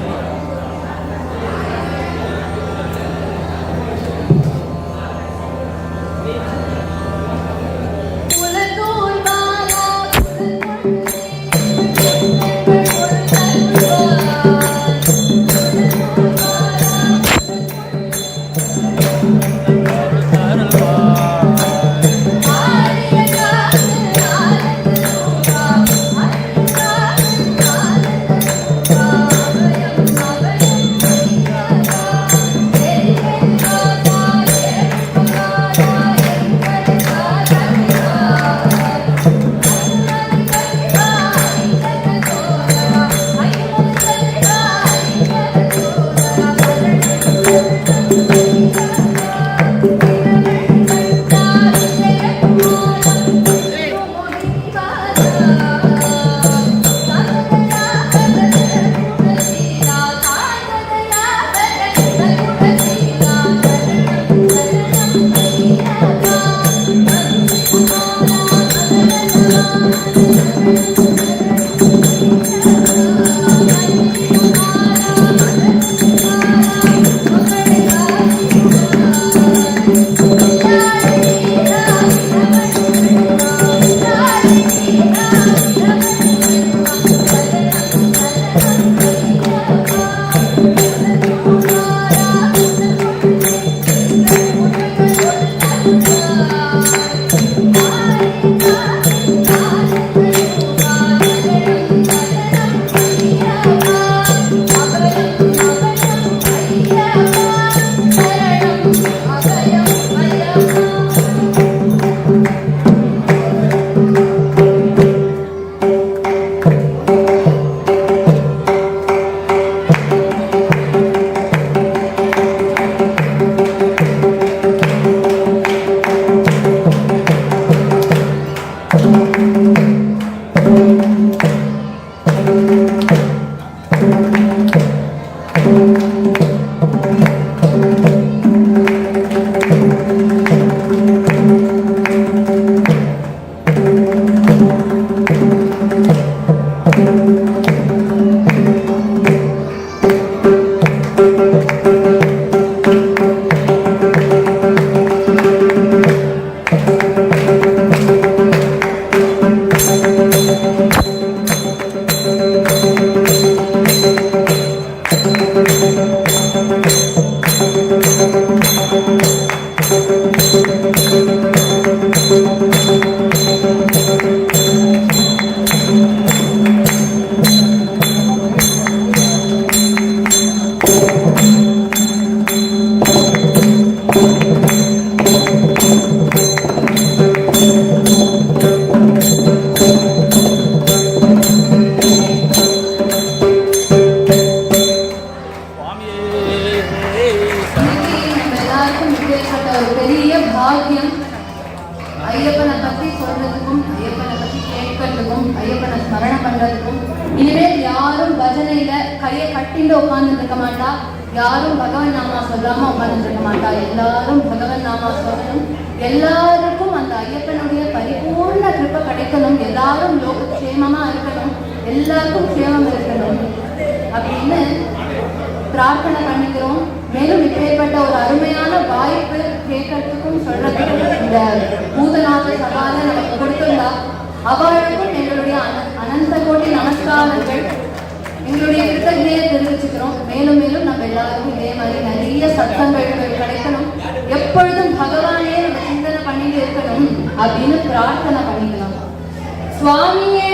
ஐயப்பனை பத்தி சொல்றதுக்கும் ஐயப்பனை பத்தி கேட்கறதுக்கும் ஐயப்பனை ஸ்மரணம் பண்றதுக்கும் இனிமேல் யாரும் பஜனையில கையை கட்டிட்டு உட்கார்ந்து இருக்க மாட்டா, யாரும் பகவன் நாமா சொல்லாம உட்கார்ந்து இருக்க மாட்டா. எல்லாரும் பகவன் நாமா சொல்லணும். எல்லாருக்கும் அந்த ஐயப்பனுடைய பரிபூர்ண கிருபை கிடைக்கணும். எல்லாரும் லோக க்ஷேமமா இருக்கணும், எல்லாருக்கும் க்ஷேமம் இருக்கணும் அப்படின்னு பிரார்த்தனை பண்ணிக்கிறோம். மேலும் இப்பேற்பட்ட ஒரு அருமையான வாய்ப்பு கேட்கறதுக்கும் சொல்றதுக்கும் இந்த பூதநாத சபால நமக்கு கொடுத்துள்ளா அவளுக்கும் எங்களுடைய அனந்த கோடி நமஸ்காரங்கள், எங்களுடைய கிருத்தஜையை தெரிவிச்சுக்கிறோம். மேலும் மேலும் நம்ம எல்லாருக்கும் இதே மாதிரி நிறைய சத்தங்கள் கிடைக்கணும், எப்பொழுதும் பகவானே நம்ம சிந்தனை பண்ணிட்டு இருக்கணும் அப்படின்னு பிரார்த்தனை பண்ணிக்கலாம். சுவாமியே